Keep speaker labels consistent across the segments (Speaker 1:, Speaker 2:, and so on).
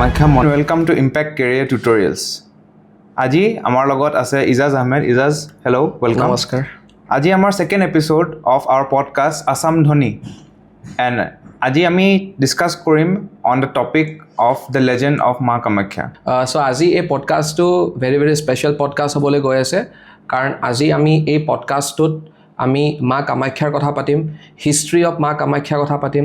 Speaker 1: Kamakhya welcome to impact career tutorials আজি আমাৰ লগত আছে ইজাজ আহমেদ ইজাজ হেল্ল' ৱেলকাম
Speaker 2: নমস্কাৰ
Speaker 1: আজি আমাৰ second episode of our podcast Assam Dhwani and আজি আমি ডিছকাছ কৰিম on the topic of the legend of Maa Kamakhya
Speaker 2: so' আজি এই পডকাষ্টটো ভেৰি ভেৰি স্পেচিয়েল পডকাষ্ট হ'বলৈ গৈ আছে কাৰণ আজি আমি এই পডকাষ্টটোত আমি মা কামাখ্যাৰ কথা পাতিম হিষ্ট্ৰী অফ মা কামাখ্যাৰ কথা পাতিম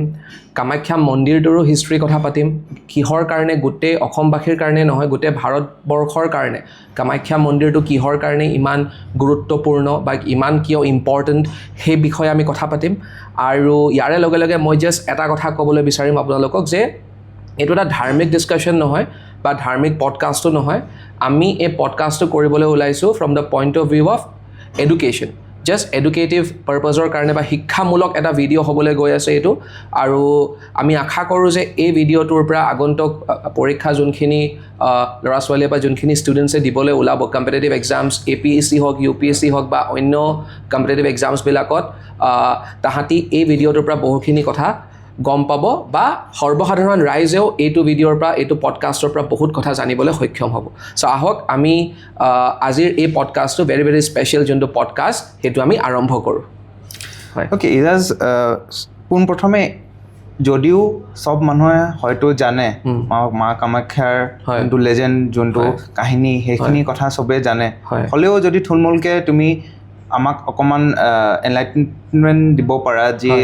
Speaker 2: কামাখ্যা মন্দিৰটোৰো হিষ্ট্ৰীৰ কথা পাতিম কিহৰ কাৰণে গোটেই অসমবাসীৰ কাৰণে নহয় গোটেই ভাৰতবৰ্ষৰ কাৰণে কামাখ্যা মন্দিৰটো কিহৰ কাৰণে ইমান গুৰুত্বপূৰ্ণ বা ইমান কিয় ইম্পৰ্টেণ্ট সেই বিষয়ে আমি কথা পাতিম আৰু ইয়াৰে লগে লগে মই জাষ্ট এটা কথা ক'বলৈ বিচাৰিম আপোনালোকক যে এইটো এটা ধাৰ্মিক ডিছকাশ্যন নহয় বা ধাৰ্মিক পডকাষ্টটো নহয় আমি এই পডকাষ্টটো কৰিবলৈ ওলাইছোঁ from the point of view of education just educative পাৰপাছৰ কাৰণে বা শিক্ষামূলক এটা ভিডিঅ' হ'বলৈ গৈ আছে এইটো আৰু আমি আশা কৰোঁ যে এই ভিডিঅ'টোৰ পৰা আগন্তুক পৰীক্ষা যোনখিনি ল'ৰা ছোৱালীয়ে বা যোনখিনি ষ্টুডেণ্টছে দিবলৈ ওলাব কম্পিটিটিভ এক্সামছ APSC হওক UPSC হওক বা অন্য কম্পিটিটিভ এক্সামছবিলাকত তাহাঁতি এই ভিডিঅ'টোৰ পৰা বহুখিনি কথা গম পাব বা সৰ্বসাধাৰণ ৰাইজেও এইটো ভিডিঅ'ৰ পৰা এইটো পডকাষ্টৰ পৰা বহুত কথা জানিবলৈ সক্ষম হ'ব চ' আহক আমি আজিৰ এই পডকাষ্টটো ভেৰি ভেৰি স্পেচিয়েল যোনটো পডকাষ্ট সেইটো আমি আৰম্ভ কৰোঁ হয়
Speaker 1: অ'কে ইজাজ পোনপ্ৰথমে যদিও চব মানুহে হয়তো জানে মা কামাখ্যাৰ যোনটো লেজেণ্ড যোনটো কাহিনী সেইখিনি কথা চবেই জানে হ'লেও যদি থুলমূলকৈ তুমি আমাক অকণমান এনলাইটেনমেণ্ট দিব পাৰা যে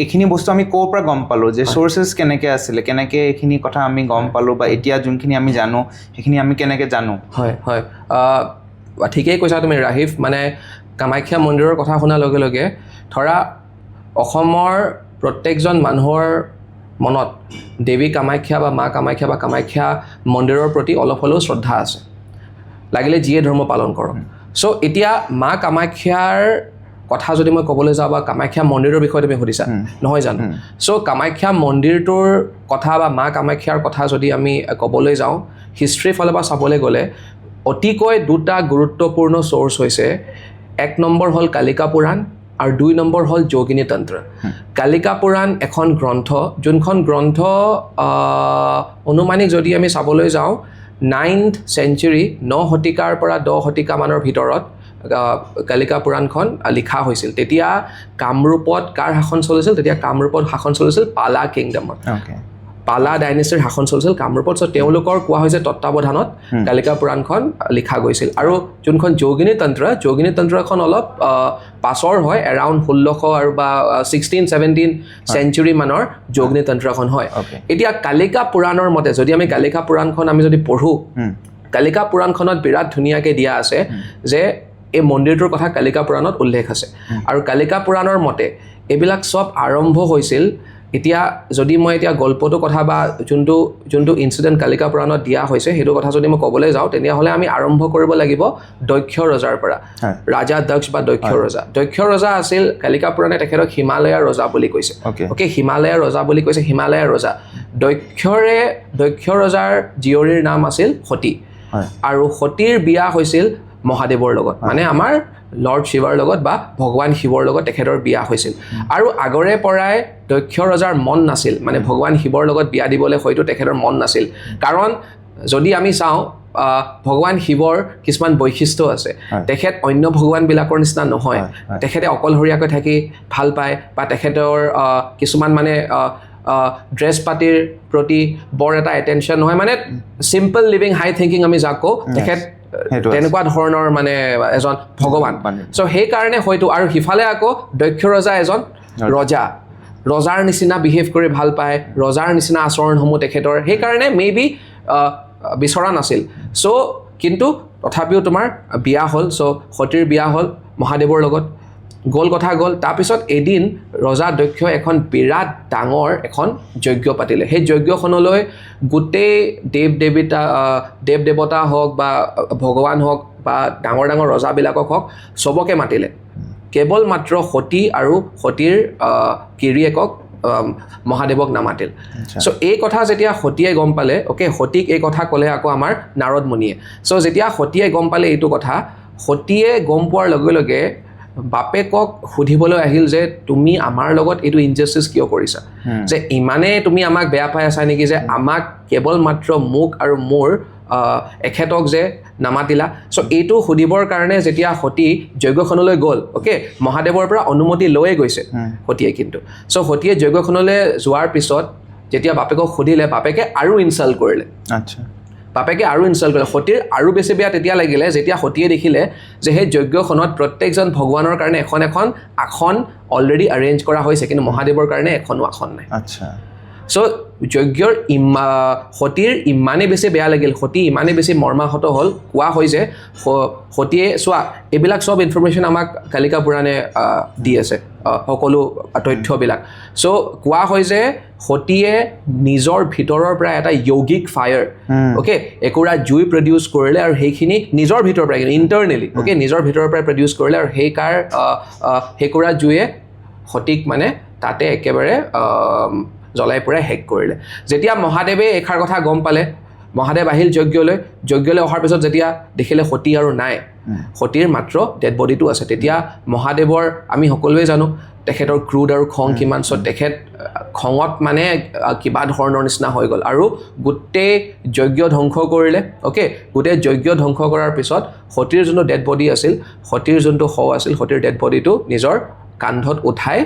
Speaker 1: এইখিনি বস্তু আমি ক'ৰ পৰা গম পালোঁ যে চ'ৰ্চেছ কেনেকৈ আছিলে কেনেকৈ এইখিনি কথা আমি গম পালোঁ বা এতিয়া যোনখিনি আমি জানো সেইখিনি আমি কেনেকৈ জানো
Speaker 2: হয় হয় ঠিকেই কৈছা তুমি ৰাহিফ মানে কামাখ্যা মন্দিৰৰ কথা শুনাৰ লগে লগে ধৰা অসমৰ প্ৰত্যেকজন মানুহৰ মনত দেৱী কামাখ্যা বা মা কামাখ্যা বা কামাখ্যা মন্দিৰৰ প্ৰতি অলপ হ'লেও শ্ৰদ্ধা আছে লাগিলে যিয়ে ধৰ্ম পালন কৰক চ' এতিয়া মা কামাখ্যাৰ কথা যদি মই ক'বলৈ যাওঁ বা কামাখ্যা মন্দিৰৰ বিষয়ে তুমি সুধিছা নহয় জানো চ' কামাখ্যা মন্দিৰটোৰ কথা বা মা কামাখ্যাৰ কথা যদি আমি ক'বলৈ যাওঁ হিষ্ট্ৰীৰ ফালৰ পৰা চাবলৈ গ'লে অতিকৈ দুটা গুৰুত্বপূৰ্ণ চ'ৰ্চ হৈছে এক নম্বৰ হ'ল কালিকা পুৰাণ আৰু 2 নম্বৰ হ'ল যোগিনী তন্ত্ৰ কালিকা পুৰাণ এখন গ্ৰন্থ যোনখন গ্ৰন্থ অনুমানিক যদি আমি চাবলৈ যাওঁ 9th century 9 শতিকাৰ পৰা 10 শতিকামানৰ ভিতৰত কালিকা পুৰাণখন লিখা হৈছিল তেতিয়া কামৰূপত কাৰ শাসন চলিছিল তেতিয়া কামৰূপত শাসন চলিছিল পালা কিংডমৰ পালা ডাইনেষ্টিৰ শাসন চলিছিল কামৰূপত চ' তেওঁলোকৰ কোৱা হৈছে তত্ত্বাৱধানত কালিকা পুৰাণখন লিখা গৈছিল আৰু যোনখন যোগিনী তন্ত্ৰখন অলপ পাছৰ হয় এৰাউণ্ড 1600 আৰু বা 16-17 চেঞ্চুৰী মানৰ যোগিনী তন্ত্ৰখন হয় এতিয়া কালিকা পুৰাণৰ মতে যদি আমি কালিকা পুৰাণখন আমি যদি পঢ়োঁ কালিকা পুৰাণখনত বিৰাট ধুনীয়াকৈ দিয়া আছে যে এই মন্দিৰটোৰ কথা কালিকা পুৰাণত উল্লেখ আছে আৰু কালিকা পুৰাণৰ মতে এইবিলাক চব আৰম্ভ হৈছিল এতিয়া যদি মই এতিয়া গল্পটো কথা বা যোনটো ইনচিডেণ্ট কালিকা পুৰাণত দিয়া হৈছে সেইটো কথা যদি মই ক'বলৈ যাওঁ তেতিয়াহ'লে আমি আৰম্ভ কৰিব লাগিব দক্ষ ৰজাৰ পৰা ৰাজা দক্ষ বা দক্ষ ৰজা আছিল কালিকা পুৰাণে তেখেতক হিমালয়াৰ ৰজা বুলি কৈছে অ'কে হিমালয়াৰ ৰজা বুলি কৈছে হিমালয়াৰ ৰজা দক্ষ ৰজাৰ জীয়ৰীৰ নাম আছিল সতী আৰু সতীৰ বিয়া হৈছিল মহাদেৱৰ লগত মানে আমাৰ লৰ্ড শিৱৰ লগত বা ভগৱান শিৱৰ লগত তেখেতৰ বিয়া হৈছিল আৰু আগৰে পৰাই দক্ষ ৰজাৰ মন নাছিল মানে ভগৱান শিৱৰ লগত বিয়া দিবলৈ হয়তো তেখেতৰ মন নাছিল কাৰণ যদি আমি চাওঁ ভগৱান শিৱৰ কিছুমান বৈশিষ্ট্য আছে তেখেত অন্য ভগৱানবিলাকৰ নিচিনা নহয় তেখেতে অকলশৰীয়াকৈ থাকি ভাল পায় বা তেখেতৰ কিছুমান মানে ড্ৰেছ পাতিৰ প্ৰতি বৰ এটা এটেনশ্যন নহয় মানে চিম্পল লিভিং হাই থিংকিং আমি যাক কওঁ তেখেত তেনেকুৱা ধৰণৰ মানে এজন ভগৱান চ' সেইকাৰণে হয়তো আৰু সিফালে আকৌ দক্ষ ৰজা এজন ৰজাৰ নিচিনা বিহেভ কৰি ভাল পায় ৰজাৰ নিচিনা আচৰণসমূহ তেখেতৰ সেইকাৰণে মেবি বিচৰা নাছিল চ' কিন্তু তথাপিও তোমাৰ বিয়া হ'ল চ' সতীৰ বিয়া হ'ল মহাদেৱৰ লগত গ'ল কথা গ'ল তাৰপিছত এদিন ৰজা দক্ষ এখন বিৰাট ডাঙৰ এখন যজ্ঞ পাতিলে সেই যজ্ঞখনলৈ গোটেই দেৱ দেৱতা হওক বা ভগৱান হওক বা ডাঙৰ ডাঙৰ ৰজাবিলাকক হওক চবকে মাতিলে কেৱল মাত্ৰ সতী আৰু সতীৰ গিৰিয়েকক মহাদেৱক নামাতিল চ' এই কথা যেতিয়া সতীয়ে গম পালে অ'কে সতীক এই কথা ক'লে আকৌ আমাৰ নাৰদ মুনিয়ে চ' যেতিয়া সতীয়ে গম পালে এইটো কথা সতীয়ে গম পোৱাৰ লগে লগে বাপেকক সুধিবলৈ আহিল যে তুমি আমাৰ লগত এইটো ইনজাষ্টিস কিয় কৰিছা যে ইমানে তুমি আমাক বেয়া পাই আছা নেকি যে আমাক কেৱল মাত্ৰ মোক আৰু মোৰ এখেতক যে নামাতিলা সো এইটো সুধিবৰ কাৰণে যেতিয়া সতী যজ্ঞখনলৈ গ'ল ওকে মহাদেৱৰ পৰা অনুমতি লৈয়ে গৈছে সতীয়ে কিন্তু সো সতীয়ে যজ্ঞখনলৈ যোৱাৰ পিছত যেতিয়া বাপেকক সুধিলে বাপেকে আৰু ইনসাল্ট কৰিলে
Speaker 1: আচ্ছা
Speaker 2: বাপেকে আৰু ইনসাল্ট কৰিলে সতীৰ আৰু বেছি বেয়া তেতিয়া লাগিলে যেতিয়া সতীয়ে দেখিলে যে সেই যজ্ঞখনত প্ৰত্যেকজন ভগৱানৰ কাৰণে এখন আসন অলৰেডি এৰেঞ্জ কৰা হৈছে কিন্তু মহাদেৱৰ কাৰণে এখনো আসন নাই
Speaker 1: আচ্ছা
Speaker 2: সো যজ্ঞৰ সতীৰ ইমানেই বেছি বেয়া লাগিল সতী ইমানেই বেছি মৰ্মাহত হ'ল কোৱা হয় যে সতীয়ে চোৱা এইবিলাক সব ইনফৰমেশ্যন আমাক কালিকা পুৰাণে দি আছে সকলো তথ্যবিলাক সো কোৱা হয় যে সতীয়ে নিজৰ ভিতৰৰ পৰা এটা যৌগিক ফায়াৰ ওকে একুৰা জুই প্ৰডিউচ কৰিলে আৰু সেইখিনি নিজৰ ভিতৰৰ পৰা ইণ্টাৰনেলি ওকে নিজৰ ভিতৰৰ পৰা প্ৰডিউচ কৰিলে আৰু সেইকুৰা জুয়ে সতীক মানে তাতে একেবাৰে জ্বলাই পুৰাই হেক কৰিলে যেতিয়া মহাদেৱে এষাৰ কথা গম পালে মহাদেৱ আহিল যজ্ঞলৈ অহাৰ পিছত যেতিয়া দেখিলে সতী আৰু নাই সতীৰ মাত্ৰ ডেড বডিটো আছে তেতিয়া মহাদেৱৰ আমি সকলোৱে জানো তেখেতৰ ক্ৰোধ আৰু খং কিমান সব তেখেত খঙত মানে কিবা ধৰণৰ নিচিনা হৈ গ'ল আৰু গোটেই যজ্ঞ ধ্বংস কৰিলে ওকে গোটেই যজ্ঞ ধ্বংস কৰাৰ পিছত সতীৰ যোনটো ডেড বডি আছিল সতীৰ যোনটো শৱ আছিল সতীৰ ডেড বডিটো নিজৰ কান্ধত উঠাই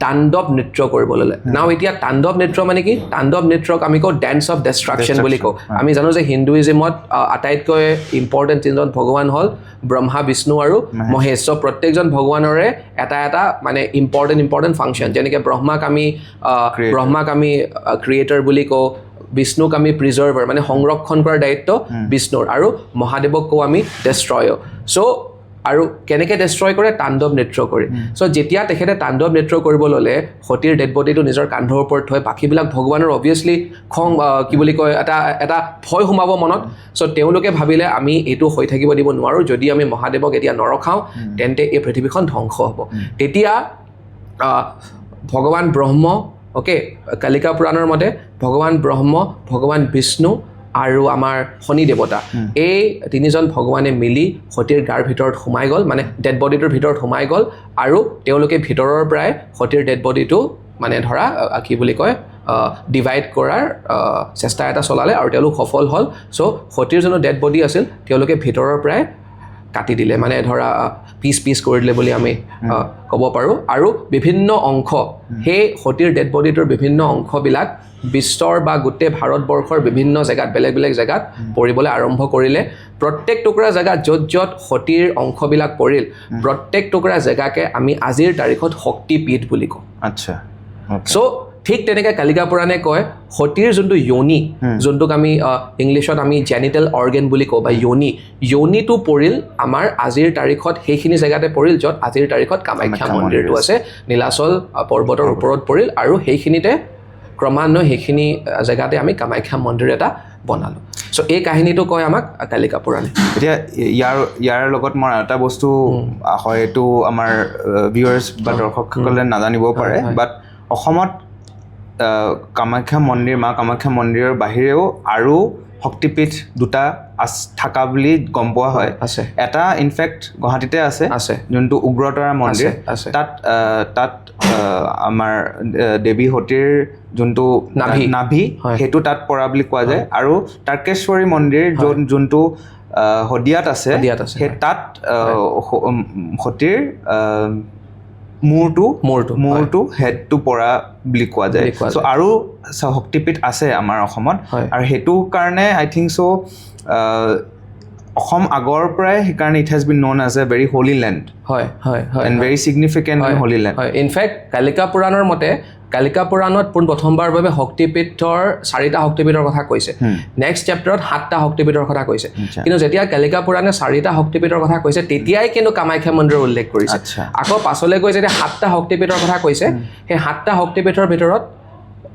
Speaker 2: তাণ্ডৱ নৃত্য কৰিব ল'লে নাও এতিয়া তাণ্ডৱ নৃত্য মানে কি তাণ্ডৱ নৃত্যক আমি কওঁ ডেন্স অফ ডিষ্ট্ৰাকশ্যন বুলি কওঁ আমি জানো যে হিন্দুইজিমত আটাইতকৈ ইম্পৰ্টেণ্ট তিনিজন ভগৱান হ'ল ব্ৰহ্মা বিষ্ণু আৰু মহেশ চ' প্ৰত্যেকজন ভগৱানৰে এটা মানে ইম্পৰ্টেণ্ট ফাংচন যেনেকৈ ব্ৰহ্মাক আমি ক্ৰিয়েটৰ বুলি কওঁ বিষ্ণুক আমি প্ৰিজাৰ্ভাৰ মানে সংৰক্ষণ কৰাৰ দায়িত্ব বিষ্ণুৰ আৰু মহাদেৱক কওঁ আমি ডেষ্ট্ৰয়াৰ চ' আৰু কেনেকৈ ডেষ্ট্ৰয় কৰে তাণ্ডৱ নৃত্য কৰি চ' যেতিয়া তেখেতে তাণ্ডৱ নৃত্য কৰিব ল'লে সতীৰ ডেড বডিটো নিজৰ কান্ধৰ ওপৰত থৈ বাকীবিলাক ভগৱানৰ অবভিয়াছলি খং কি বুলি কয় এটা ভয় সোমাব মনত চ' তেওঁলোকে ভাবিলে আমি এইটো হৈ থাকিব দিব নোৱাৰোঁ যদি আমি মহাদেৱক এতিয়া নৰখাওঁ তেন্তে এই পৃথিৱীখন ধ্বংস হ'ব তেতিয়া ভগৱান ব্ৰহ্ম ওকে কালিকা পুৰাণৰ মতে ভগৱান ব্ৰহ্ম ভগৱান বিষ্ণু আৰু আমাৰ শনি দেৱতা এই তিনিজন ভগৱানে মিলি সতীৰ গাৰ ভিতৰত সোমাই গ'ল মানে ডেড বডিটোৰ ভিতৰত সোমাই গ'ল আৰু তেওঁলোকে ভিতৰৰ পৰাই সতীৰ ডেড বডিটো মানে ধৰা কি বুলি কয় ডিভাইড কৰাৰ চেষ্টা এটা চলালে আৰু তেওঁলোক সফল হ'ল চ' সতীৰ যোনটো ডেড বডি আছিল তেওঁলোকে ভিতৰৰ পৰাই কাটি দিলে মানে ধৰা পিচ কৰি দিলে বুলি আমি ক'ব পাৰোঁ আৰু বিভিন্ন অংশ সেই সতীৰ ডেড বডিটোৰ বিভিন্ন অংশবিলাক বিশ্বৰ বা গোটেই ভাৰতবৰ্ষৰ বিভিন্ন জেগাত বেলেগ জেগাত পৰিবলৈ আৰম্ভ কৰিলে প্ৰত্যেক টুকুৰা জেগাত য'ত সতীৰ অংশবিলাক পৰিল প্ৰত্যেক টুকুৰা জেগাকে আমি আজিৰ তাৰিখত শক্তিপীঠ বুলি কওঁ
Speaker 1: আচ্ছা
Speaker 2: চ' ঠিক তেনেকৈ কালিকা পুৰাণে কয় সতীৰ যোনটো যোনি যোনটোক আমি ইংলিছত আমি জেনিটেল অৰ্গেন বুলি কওঁ বা যোনিটো পৰিল আমাৰ আজিৰ তাৰিখত সেইখিনি জেগাতে পৰিল য'ত আজিৰ তাৰিখত কামাখ্যা মন্দিৰটো আছে নীলাচল পৰ্বতৰ ওপৰত পৰিল আৰু সেইখিনিতে ক্ৰমান্বয়ে সেইখিনি জেগাতে আমি কামাখ্যা মন্দিৰ এটা বনালোঁ চ' এই কাহিনীটো কয় আমাক কালিকা পুৰাণে
Speaker 1: এতিয়া ইয়াৰ লগত মই এটা বস্তু হয়তো আমাৰ ভিউৱাৰ্ছ বা দৰ্শকসকলে নাজানিবও পাৰে বাট অসমত কামাখ্যা মন্দিৰ মা কামাখ্যা মন্দিৰৰ বাহিৰেও আৰু শক্তিপীঠ দুটা থকা বুলি গম পোৱা হয়
Speaker 2: আছে
Speaker 1: এটা ইনফেক্ট গুৱাহাটীতে আছে যোনটো উগ্ৰতাৰা মন্দিৰ তাত আমাৰ দেৱী সতীৰ যোনটো নাভি সেইটো তাত পৰা বুলি কোৱা যায় আৰু তাৰ্কেশ্বৰী মন্দিৰ যোনটো শদিয়াত আছে সেই তাত সতীৰ মূৰটো হেডটো পৰা বুলি কোৱা যায় চ' আৰু শক্তিপীঠ আছে আমাৰ অসমত আৰু সেইটো কাৰণে আই থিংক চ' অসম আগৰ পৰাই সেইকাৰণে it has been known as a very holy land
Speaker 2: হয়
Speaker 1: and very significant holy land
Speaker 2: হয় ইনফেক্ট কালিকা পুৰাণৰ মতে কালিকা পুৰাণত প্ৰথমবাৰৰ বাবে শক্তিপীঠৰ 4টা শক্তিপীঠৰ কথা কৈছে নেক্সট চেপ্টাৰত 7টা শক্তিপীঠৰ কথা কৈছে কিন্তু যেতিয়া কালিকা পুৰাণে 4টা শক্তিপীঠৰ কথা কৈছে তেতিয়াই কিন্তু কামাখ্যা মন্দিৰৰ উল্লেখ কৰিছে আকৌ পাছলৈ গৈ যেতিয়া 7টা শক্তিপীঠৰ কথা কৈছে সেই 7টা শক্তিপীঠৰ ভিতৰত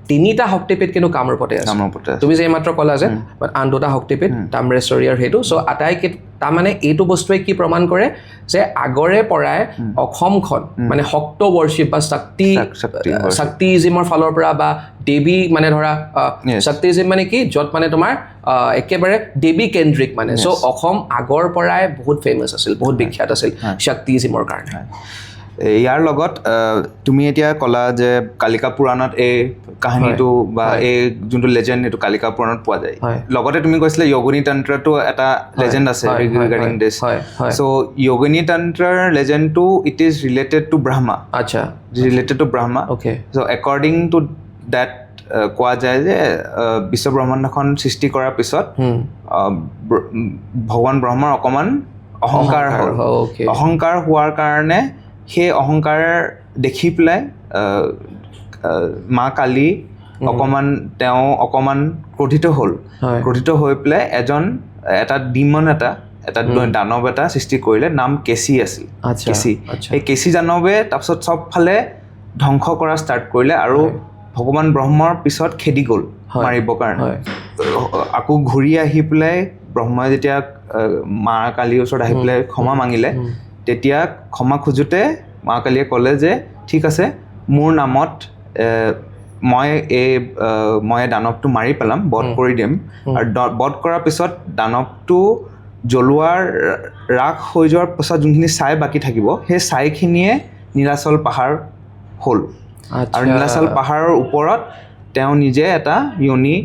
Speaker 2: 3টা শক্তিপীঠ কিন্তু কামৰূপতে আছে তুমি যে এইমাত্ৰ ক'লা যে আন 2টা শক্তিপীঠ তাম্ৰেশ্বৰী আৰু সেইটো চ' তাৰমানে এইটো বস্তুৱে কি প্ৰমাণ কৰে যে আগৰে পৰাই অসমখন মানে শক্ত ৱৰ্শ্বিপ বা শক্তিজিমৰ ফালৰ পৰা বা দেৱী মানে ধৰা শক্তিজিম মানে কি য'ত মানে তোমাৰ একেবাৰে দেৱী কেন্দ্ৰিক মানে চ' অসম আগৰ পৰাই বহুত ফেমাছ আছিল বহুত বিখ্যাত আছিল শক্তিজিমৰ কাৰণে
Speaker 1: ইয়াৰ লগত তুমি এতিয়া ক'লা যে কালিকা পুৰাণত এই কাহিনীটো বা এই যোনটো লেজেণ্ড এইটো কালিকা পুৰাণত পোৱা যায় লগতে তুমি কৈছিলা য়োগিনী তন্ত্ৰটো এটা লেজেণ্ড আছে ৰিগাৰ্ডিং দিছ চ' য়োগিনী তন্ত্ৰৰ লেজেণ্ডটো it is related to Brahma
Speaker 2: আচ্ছা
Speaker 1: related to Brahma so' according to that কোৱা যায় যে বিশ্ব ব্ৰহ্মাণ্ডখন সৃষ্টি কৰাৰ পিছত ভগৱান ব্ৰহ্মাৰ অকণমান অহংকাৰ হ'ল অহংকাৰ হোৱাৰ কাৰণে সেই অহংকাৰ দেখি পেলাই মা কালী তেওঁ অকণমান ক্ৰোধিত হ'ল ক্ৰোধিত হৈ পেলাই এটা ডিমন এটা দানৱ এটা সৃষ্টি কৰিলে নাম কেচি আছিল কেচি এই কেচি দানৱে তাৰপিছত চবফালে ধ্বংস কৰা ষ্টাৰ্ট কৰিলে আৰু ভগৱান ব্ৰহ্মৰ পিছত খেদি গ'ল মাৰিবৰ কাৰণে আকৌ ঘূৰি আহি পেলাই ব্ৰহ্মাই যেতিয়া মা কালীৰ ওচৰত আহি পেলাই ক্ষমা মাগিলে তেতিয়া ক্ষমা খোজোতে মা কালীয়ে ক'লে যে ঠিক আছে মোৰ নামত মই দানৱটো মাৰি পেলাম বধ কৰি দিম আৰু বধ কৰাৰ পিছত দানৱটো জ্বলোৱাৰ ৰাস হৈ যোৱাৰ পিছত যোনখিনি ছাই বাকী থাকিব সেই ছাইখিনিয়ে নীলাচল পাহাৰ হ'ল আৰু নীলাচল পাহাৰৰ ওপৰত তেওঁ নিজে এটা য়নি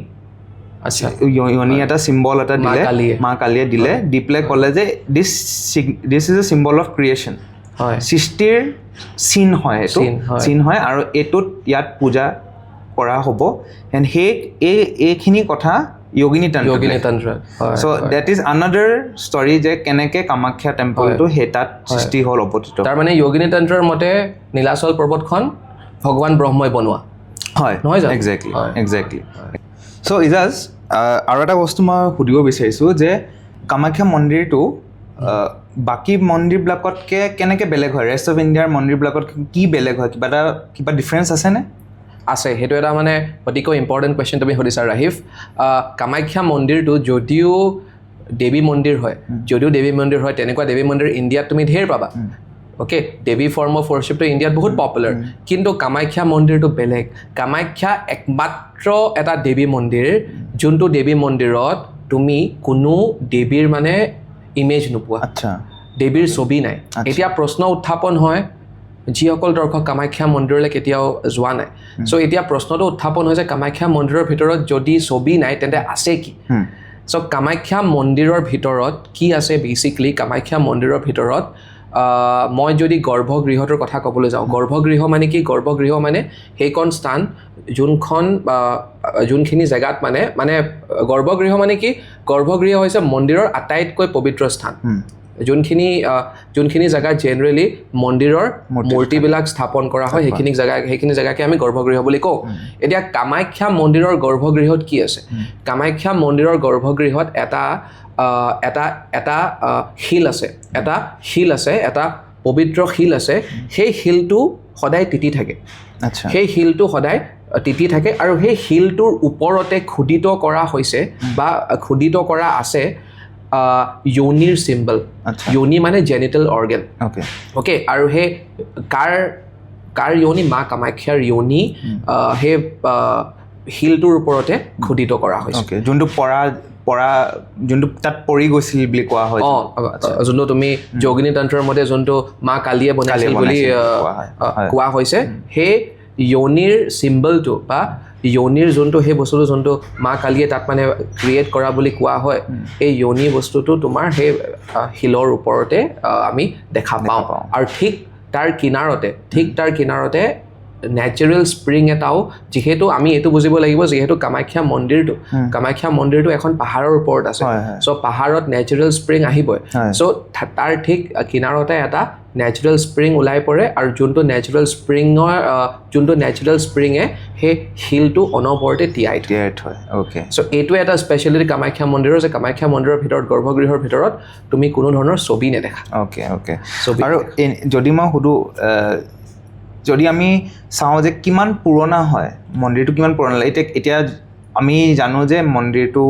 Speaker 1: এটা চিম্বল এটা দিলে মা কালীয়ে দিলে দি পেলাই ক'লে যে this is a symbol of creation সৃষ্টিৰ চিন হয় এইটো চিন হয় আৰু এইটোত ইয়াত পূজা কৰা হ'ব এণ্ড এইখিনি কথা য়োগিনী তন্ত্ৰ চ' দেট ইজ আনাডাৰ ষ্টৰী যে কেনেকৈ কামাখ্যা টেম্পলটো সেই তাত সৃষ্টি হ'ল অৱতীত
Speaker 2: তাৰমানে য়োগিনী তন্ত্ৰৰ মতে নীলাচল পৰ্বতখন ভগৱান ব্ৰহ্মই বনোৱা
Speaker 1: হয় নহয় জানো একজেক্টলি চ' ইজাজ আৰু এটা বস্তু মই সুধিব বিচাৰিছোঁ যে কামাখ্যা মন্দিৰটো বাকী মন্দিৰবিলাকতকৈ কেনেকৈ বেলেগ হয় ৰেষ্ট অফ ইণ্ডিয়াৰ মন্দিৰবিলাকত কি বেলেগ হয় কিবা ডিফাৰেঞ্চ আছেনে
Speaker 2: আছে সেইটো এটা মানে অতিকৈ ইম্পৰ্টেণ্ট কুৱেশ্যন তুমি সুধিছা ৰাহিফ কামাখ্যা মন্দিৰটো যদিও দেৱী মন্দিৰ হয় তেনেকুৱা দেৱী মন্দিৰ ইণ্ডিয়াত তুমি ঢেৰ পাবা অ'কে দেৱী ফৰ্ম অফ ৱৰ্শ্বিপটো ইণ্ডিয়াত বহুত পপুলাৰ কিন্তু কামাখ্যা মন্দিৰটো বেলেগ কামাখ্যা একমাত্ৰ এটা দেৱী মন্দিৰ যোনটো দেৱী মন্দিৰত তুমি কোনো দেৱীৰ মানে ইমেজ নোপোৱা দেৱীৰ ছবি নাই এতিয়া প্ৰশ্ন উত্থাপন হয় যিসকল দৰ্শক কামাখ্যা মন্দিৰলৈ কেতিয়াও যোৱা নাই চ' এতিয়া প্ৰশ্নটো উত্থাপন হয় যে কামাখ্যা মন্দিৰৰ ভিতৰত যদি ছবি নাই তেন্তে আছে কি চ' কামাখ্যা মন্দিৰৰ ভিতৰত কি আছে বেচিকলি কামাখ্যা মন্দিৰৰ ভিতৰত মই যদি গৰ্ভগৃহটোৰ কথা ক'বলৈ যাওঁ গৰ্ভগৃহ মানে কি গৰ্ভগৃহ মানে সেইখন স্থান যোনখিনি জেগাত মানে গৰ্ভগৃহ মানে কি গৰ্ভগৃহ হৈছে মন্দিৰৰ আটাইতকৈ পবিত্ৰ স্থান যোনখিনি জেগাত জেনেৰেলি মন্দিৰৰ মূৰ্তিবিলাক স্থাপন কৰা হয় সেইখিনি জেগাকে আমি গৰ্ভগৃহ বুলি কওঁ এতিয়া কামাখ্যা মন্দিৰৰ গৰ্ভগৃহত কি আছে কামাখ্যা মন্দিৰৰ গৰ্ভগৃহত এটা শিল আছে এটা পবিত্ৰ শিল আছে সেই শিলটো সদায় তিতি থাকে আৰু সেই শিলটোৰ ওপৰতে খোদিত কৰা হৈছে বা খোদিত কৰা আছে য়োনিৰ চিম্বল য়োনি মানে জেনিটেল অৰ্গেন অ'কে আৰু সেই কাৰ য়োনি মা কামাখ্যাৰ য়োনি সেই শিলটোৰ ওপৰতে খোদিত কৰা হৈছে
Speaker 1: যোনটো তাত পৰি গৈছিল বুলি কোৱা হয়
Speaker 2: যোনটো তুমি যোগিনী তন্ত্ৰৰ মতে যোনটো মা কালীয়ে বনাইছিল বুলি কোৱা হৈছে সেই য়োনিৰ চিম্বলটো বা য়োনিৰ যোনটো সেই বস্তুটো যোনটো মা কালীয়ে তাত মানে ক্ৰিয়েট কৰা বুলি কোৱা হয় এই য়োনি বস্তুটো তোমাৰ সেই শিলৰ ওপৰতে আমি দেখা পাওঁ আৰু ঠিক তাৰ কিনাৰতে নেচাৰেল স্প্ৰিং এটাও যিহেতু আমি এইটো বুজিব লাগিব যিহেতু কামাখ্যা মন্দিৰটো এখন পাহাৰৰ ওপৰত আছে চ' পাহাৰত নেচাৰেল স্প্ৰিং আহিবই চ' তাৰ ঠিক কিনাৰতে এটা নেচাৰেল স্প্ৰিং ওলাই পৰে আৰু যোনটো নেচাৰেল স্প্ৰিঙে সেই শিলটো অনবৰতে তিয়াই থয় চ' এইটোৱে এটা স্পেচিয়েলিটি কামাখ্যা মন্দিৰৰ যে কামাখ্যা মন্দিৰৰ ভিতৰত গৰ্ভগৃহৰ ভিতৰত তুমি কোনো ধৰণৰ ছবি নেদেখা
Speaker 1: আৰু যদি মই সুধোঁ যদি আমি চাওঁ যে কিমান পুৰণা হয় মন্দিৰটো কিমান পুৰণা এতিয়া আমি জানো যে মন্দিৰটো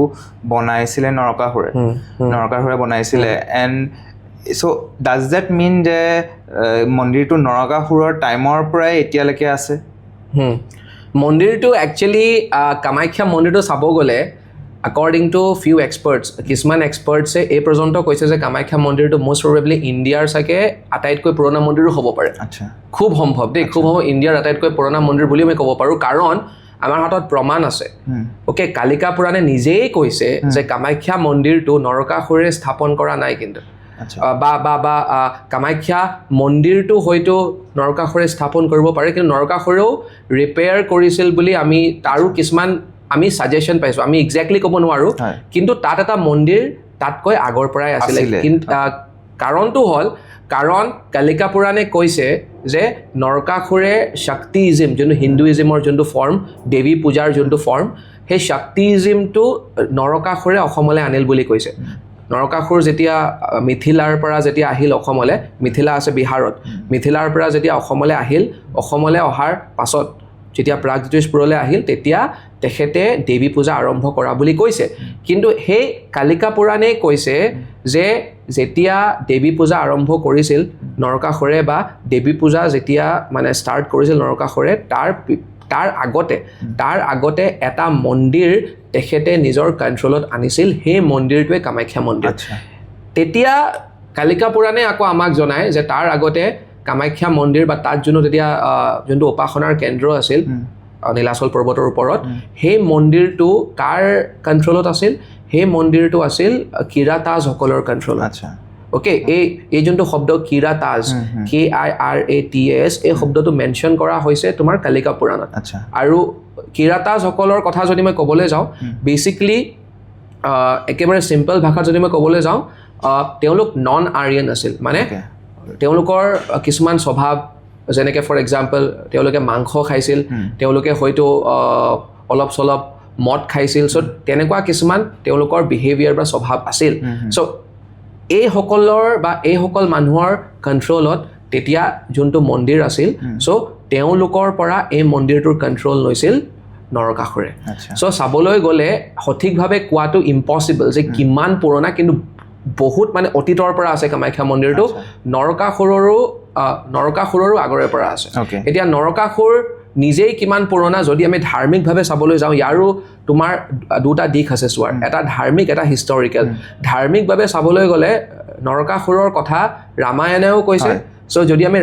Speaker 1: বনাইছিলে নৰকাসুৰে বনাইছিলে এণ্ড চ' ডাজ ডেট মিন যে মন্দিৰটো নৰকাসুৰৰ টাইমৰ পৰাই এতিয়ালৈকে আছে
Speaker 2: মন্দিৰটো একচুৱেলি কামাখ্যা মন্দিৰটো চাব গ'লে according to few experts কিছুমান এক্সপাৰ্টছে এই পৰ্যন্ত কৈছে যে কামাখ্যা মন্দিৰটো most probably ইণ্ডিয়াৰ চাগে আটাইতকৈ পুৰণা মন্দিৰো হ'ব পাৰে
Speaker 1: আচ্ছা
Speaker 2: খুব সম্ভৱ দেই খুব সম্ভৱ ইণ্ডিয়াৰ আটাইতকৈ পুৰণা মন্দিৰ বুলি আমি ক'ব পাৰোঁ কাৰণ আমাৰ হাতত প্ৰমাণ আছে ওকে কালিকা পুৰাণে নিজেই কৈছে যে কামাখ্যা মন্দিৰটো নৰকাসুৰে স্থাপন কৰা নাই কিন্তু বা কামাখ্যা মন্দিৰটো হয়তো নৰকাসুৰে স্থাপন কৰিব পাৰে কিন্তু নৰকাসুৰেও ৰিপেয়াৰ কৰিছিল বুলি আমি তাৰো কিছুমান আমি সাজেশন পাইছোঁ আমি এক্সেক্টলি ক'ব নোৱাৰোঁ কিন্তু তাত এটা মন্দিৰ তাতকৈ আগৰ পৰাই আছিলে কিন্তু কাৰণটো হ'ল কাৰণ কালিকা পুৰাণে কৈছে যে নৰকাসুৰে শক্তিইজিম যোনটো হিন্দুইজিমৰ যোনটো ফৰ্ম দেৱী পূজাৰ যোনটো ফৰ্ম সেই শক্তিইজিমটো নৰকাসুৰে অসমলৈ আনিল বুলি কৈছে নৰকাসুৰ যেতিয়া মিথিলাৰ পৰা যেতিয়া আহিল অসমলৈ মিথিলা আছে বিহাৰত মিথিলাৰ পৰা যেতিয়া অসমলৈ আহিল অসমলৈ অহাৰ পাছত যেতিয়া প্ৰাগজ্যোতিষপুৰলৈ আহিল তেতিয়া তেখেতে দেৱী পূজা আৰম্ভ কৰা বুলি কৈছে কিন্তু সেই কালিকা পুৰাণে কৈছে যে যেতিয়া দেৱী পূজা আৰম্ভ কৰিছিল নৰকাসুৰে বা দেৱী পূজা যেতিয়া মানে ষ্টাৰ্ট কৰিছিল নৰকাসুৰে তাৰ আগতে এটা মন্দিৰ তেখেতে নিজৰ কণ্ট্ৰলত আনিছিল সেই মন্দিৰটোৱে কামাখ্যা মন্দিৰ তেতিয়া কালিকা পুৰাণে আকৌ আমাক জনায় যে তাৰ আগতে কামাখ্যা মন্দিৰ বা তাত যোনটো উপাসনাৰ কেন্দ্ৰ আছিল নীলাচল পৰ্বতৰ ওপৰত সেই মন্দিৰটো কাৰ কণ্ট্ৰলত আছিল সেই মন্দিৰটো আছিল কিৰাতাজসকলৰ কণ্ট্ৰলত ওকে এই যোনটো শব্দ কিৰাতাজ KIRATAS এই শব্দটো মেনশ্যন কৰা হৈছে তোমাৰ কালিকা পুৰাণত আৰু কিৰাতাজসকলৰ কথা যদি মই ক'বলৈ যাওঁ বেচিকলি একেবাৰে চিম্পল ভাষাত যদি মই ক'বলৈ যাওঁ তেওঁলোক নন আৰিয়ান আছিল মানে তেওঁলোকৰ কিছুমান স্বভাৱ যেনেকৈ ফৰ এক্সাম্পল তেওঁলোকে মাংস খাইছিল তেওঁলোকে হয়তো অলপ চলপ মদ খাইছিল চ' তেনেকুৱা কিছুমান তেওঁলোকৰ বিহেভিয়াৰ বা স্বভাৱ আছিল চ' এইসকল মানুহৰ কণ্ট্ৰলত তেতিয়া যোনটো মন্দিৰ আছিল চ' তেওঁলোকৰ পৰা এই মন্দিৰটোৰ কণ্ট্ৰল লৈছিল নৰকাসুৰে চ' চাবলৈ গ'লে সঠিকভাৱে কোৱাটো ইম্পচিবল যে কিমান পুৰণা কিন্তু বহুত মানে অতীতৰ পৰা আছে কামাখ্যা মন্দিৰটো নৰকাসুৰৰো আগৰে পৰা আছে এতিয়া নৰকাসুৰ নিজেই কিমান পুৰণা যদি আমি ধাৰ্মিকভাৱে চাবলৈ যাওঁ ইয়াৰো তোমাৰ দুটা দিশ আছে চোৱাৰ এটা ধাৰ্মিক এটা হিষ্টৰিকেল ধাৰ্মিকভাৱে চাবলৈ গ'লে নৰকাসুৰৰ কথা ৰামায়ণেও কৈছে চ' যদি আমি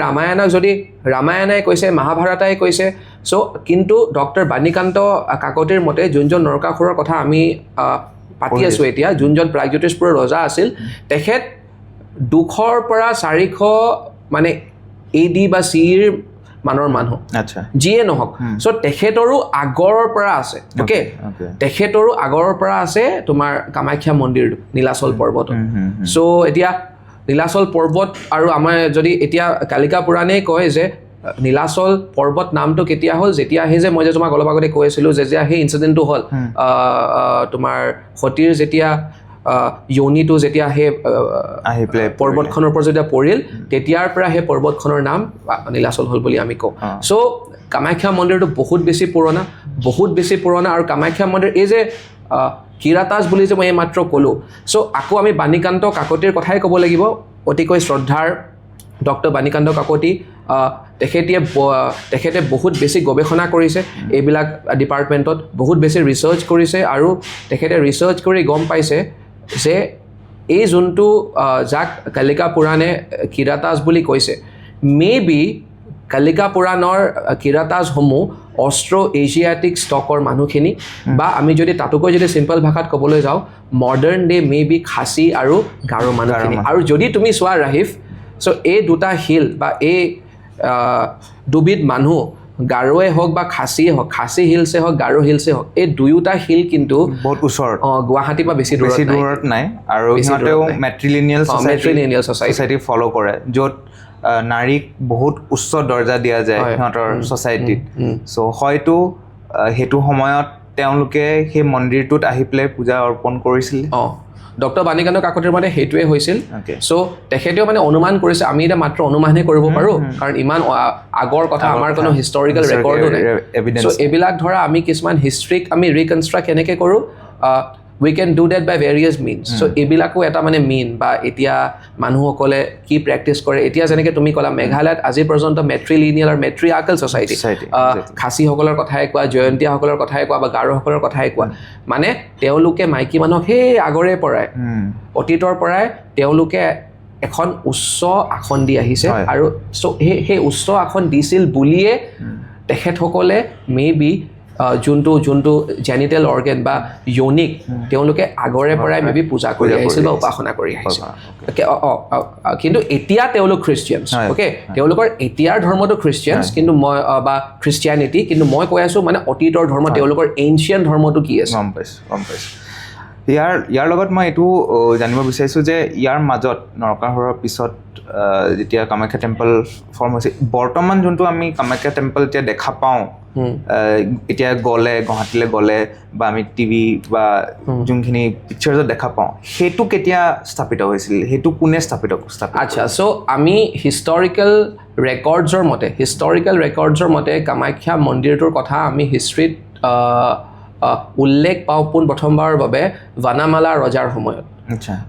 Speaker 2: ৰামায়ণে কৈছে মহাভাৰতাই কৈছে চ' কিন্তু ডক্টৰ বাণীকান্ত কাকতিৰ মতে যোনজন নৰকাসুৰৰ কথা আমি পাতি আছোঁ এতিয়া যোনজন প্ৰাগজ্যোতিষপুৰৰ ৰজা আছিল তেখেত 200 পৰা 400 মানে AD বা CE মানৰ মানুহ যিয়ে নহওক চ' তেখেতৰো আগৰ পৰা আছে অ'কে তেখেতৰো আগৰ পৰা আছে তোমাৰ কামাখ্যা মন্দিৰটো নীলাচল পৰ্বত চ' এতিয়া নীলাচল পৰ্বত আৰু আমাৰ যদি এতিয়া কালিকা পুৰাণে কয় যে নীলাচল পৰ্বত নামটো কেতিয়া হ'ল যেতিয়া সেই যে মই যে তোমাক অলপ আগতে কৈ আছিলোঁ যেতিয়া সেই ইনচিডেণ্টটো হ'ল তোমাৰ সতীৰ যেতিয়া যোনিটো যেতিয়া সেই পৰ্বতখনৰ ওপৰত যেতিয়া পৰিল তেতিয়াৰ পৰা সেই পৰ্বতখনৰ নাম নীলাচল হ'ল বুলি আমি কওঁ চ' কামাখ্যা মন্দিৰটো বহুত বেছি পুৰণা আৰু কামাখ্যা মন্দিৰ এই যে কিৰাতাজ বুলি যে মই এইমাত্ৰ ক'লোঁ চ' আকৌ আমি বাণীকান্ত কাকতিৰ কথাই ক'ব লাগিব অতিকৈ শ্ৰদ্ধাৰ ডক্টৰ বাণীকান্ত কাকতি তেখেতে বহুত বেছি গৱেষণা কৰিছে এইবিলাক ডিপাৰ্টমেণ্টত বহুত বেছি ৰিচাৰ্চ কৰিছে আৰু তেখেতে ৰিচাৰ্চ কৰি গম পাইছে যে এই যোনটো যাক কালিকা পুৰাণে কিৰাতাজ বুলি কৈছে মেবি কালিকা পুৰাণৰ কিৰাতাজসমূহ অষ্ট্ৰ এছিয়াটিক ষ্টকৰ মানুহখিনি বা আমি যদি তাতোকৈ যদি চিম্পল ভাষাত ক'বলৈ যাওঁ মডাৰ্ণ ডে মেবি খাচী আৰু গাৰো মানুহখিনি আৰু যদি তুমি চোৱা ৰাহিফ চ' এই দুটা শিল বা এই দুবিধ মানুহ গাৰোৱে হওক বা খাচীয়ে হওক খাচী হিলছে হওক গাৰো হিলছে হওক এই দুয়োটা শিল কিন্তু
Speaker 1: বহুত ওচৰত
Speaker 2: গুৱাহাটীৰ পৰা বেছি দূৰত নাই
Speaker 1: আৰু সিহঁতেও মেট্ৰিলিনিয়েল ছ'চাইটি ফ'ল' কৰে য'ত নাৰীক বহুত উচ্চ দৰ্জা দিয়া যায় সিহঁতৰ ছ'চাইটিত চ' হয়তো সেইটো সময়ত তেওঁলোকে সেই মন্দিৰটোত আহি পেলাই পূজা অৰ্পণ কৰিছিল
Speaker 2: ডক্টৰ বাণীকান্ত কাকতিৰ মতে সেইটোৱে হৈছিল চ' তেখেতেও মানে অনুমান কৰিছে আমি এতিয়া মাত্ৰ অনুমানহে কৰিব পাৰোঁ কাৰণ ইমান আগৰ কথা আমাৰ কোনো হিষ্টৰিকেল ৰেকৰ্ডো নাই চ' এইবিলাক ধৰা আমি কিছুমান হিষ্ট্ৰীক আমি ৰিকনষ্ট্ৰাক্ট কেনেকৈ কৰোঁ we can do that by various means so এইবিলাকো এটা মানে মেইন বা এতিয়া মানুহসকলে কি প্ৰেক্টিছ কৰে এতিয়া যেনেকৈ তুমি ক'লা মেঘালয়ত আজি পৰ্যন্ত মেট্ৰিলিনিয়েল আৰু মেট্ৰিআৰ্কেল ছ'চাইটি খাচীসকলৰ কথাই কোৱা জয়ন্তীয়াসকলৰ কথাই কোৱা বা গাৰোসকলৰ কথাই কোৱা মানে তেওঁলোকে মাইকী মানুহক সেই আগৰে পৰাই অতীতৰ পৰাই তেওঁলোকে এখন উচ্চ আসন দি আহিছে আৰু সেই উচ্চ আসন দিছিল বুলিয়ে তেখেতসকলে মেবি যোনটো জেনিটেল অৰ্গেন বা ইউনিক তেওঁলোকে আগৰে পৰাই মেবি পূজা কৰি আহিছিল বা উপাসনা কৰি আহিছিল কিন্তু এতিয়া তেওঁলোক খ্ৰীষ্টিয়ানছ অ'কে তেওঁলোকৰ এতিয়াৰ ধৰ্মটো খ্ৰীষ্টিয়ানছ কিন্তু মই বা খ্ৰীষ্টিয়ানিটি কিন্তু মই কৈ আছোঁ মানে অতীতৰ ধৰ্ম তেওঁলোকৰ এনচিয়েণ্ট ধৰ্মটো কি আছে
Speaker 1: গম পাইছোঁ ইয়াৰ লগত মই এইটো জানিব বিচাৰিছোঁ যে ইয়াৰ মাজত নৰকাসুৰৰ পিছত যেতিয়া কামাখ্যা টেম্পল ফৰ্ম হৈছে বৰ্তমান যোনটো আমি কামাখ্যা টেম্পল এতিয়া দেখা পাওঁ এতিয়া গ'লে গুৱাহাটীলৈ গ'লে বা আমি টিভি বা যোনখিনি পিকচাৰ্ছত দেখা পাওঁ সেইটো কেতিয়া স্থাপিত হৈছিল সেইটো কোনে স্থাপিত
Speaker 2: আচ্ছা চ' আমি হিষ্টৰিকেল ৰেকৰ্ডছৰ মতে কামাখ্যা মন্দিৰটোৰ কথা আমি হিষ্ট্ৰীত উল্লেখ পাওঁ পোনপ্ৰথমবাৰৰ বাবে বানামালা ৰজাৰ সময়ত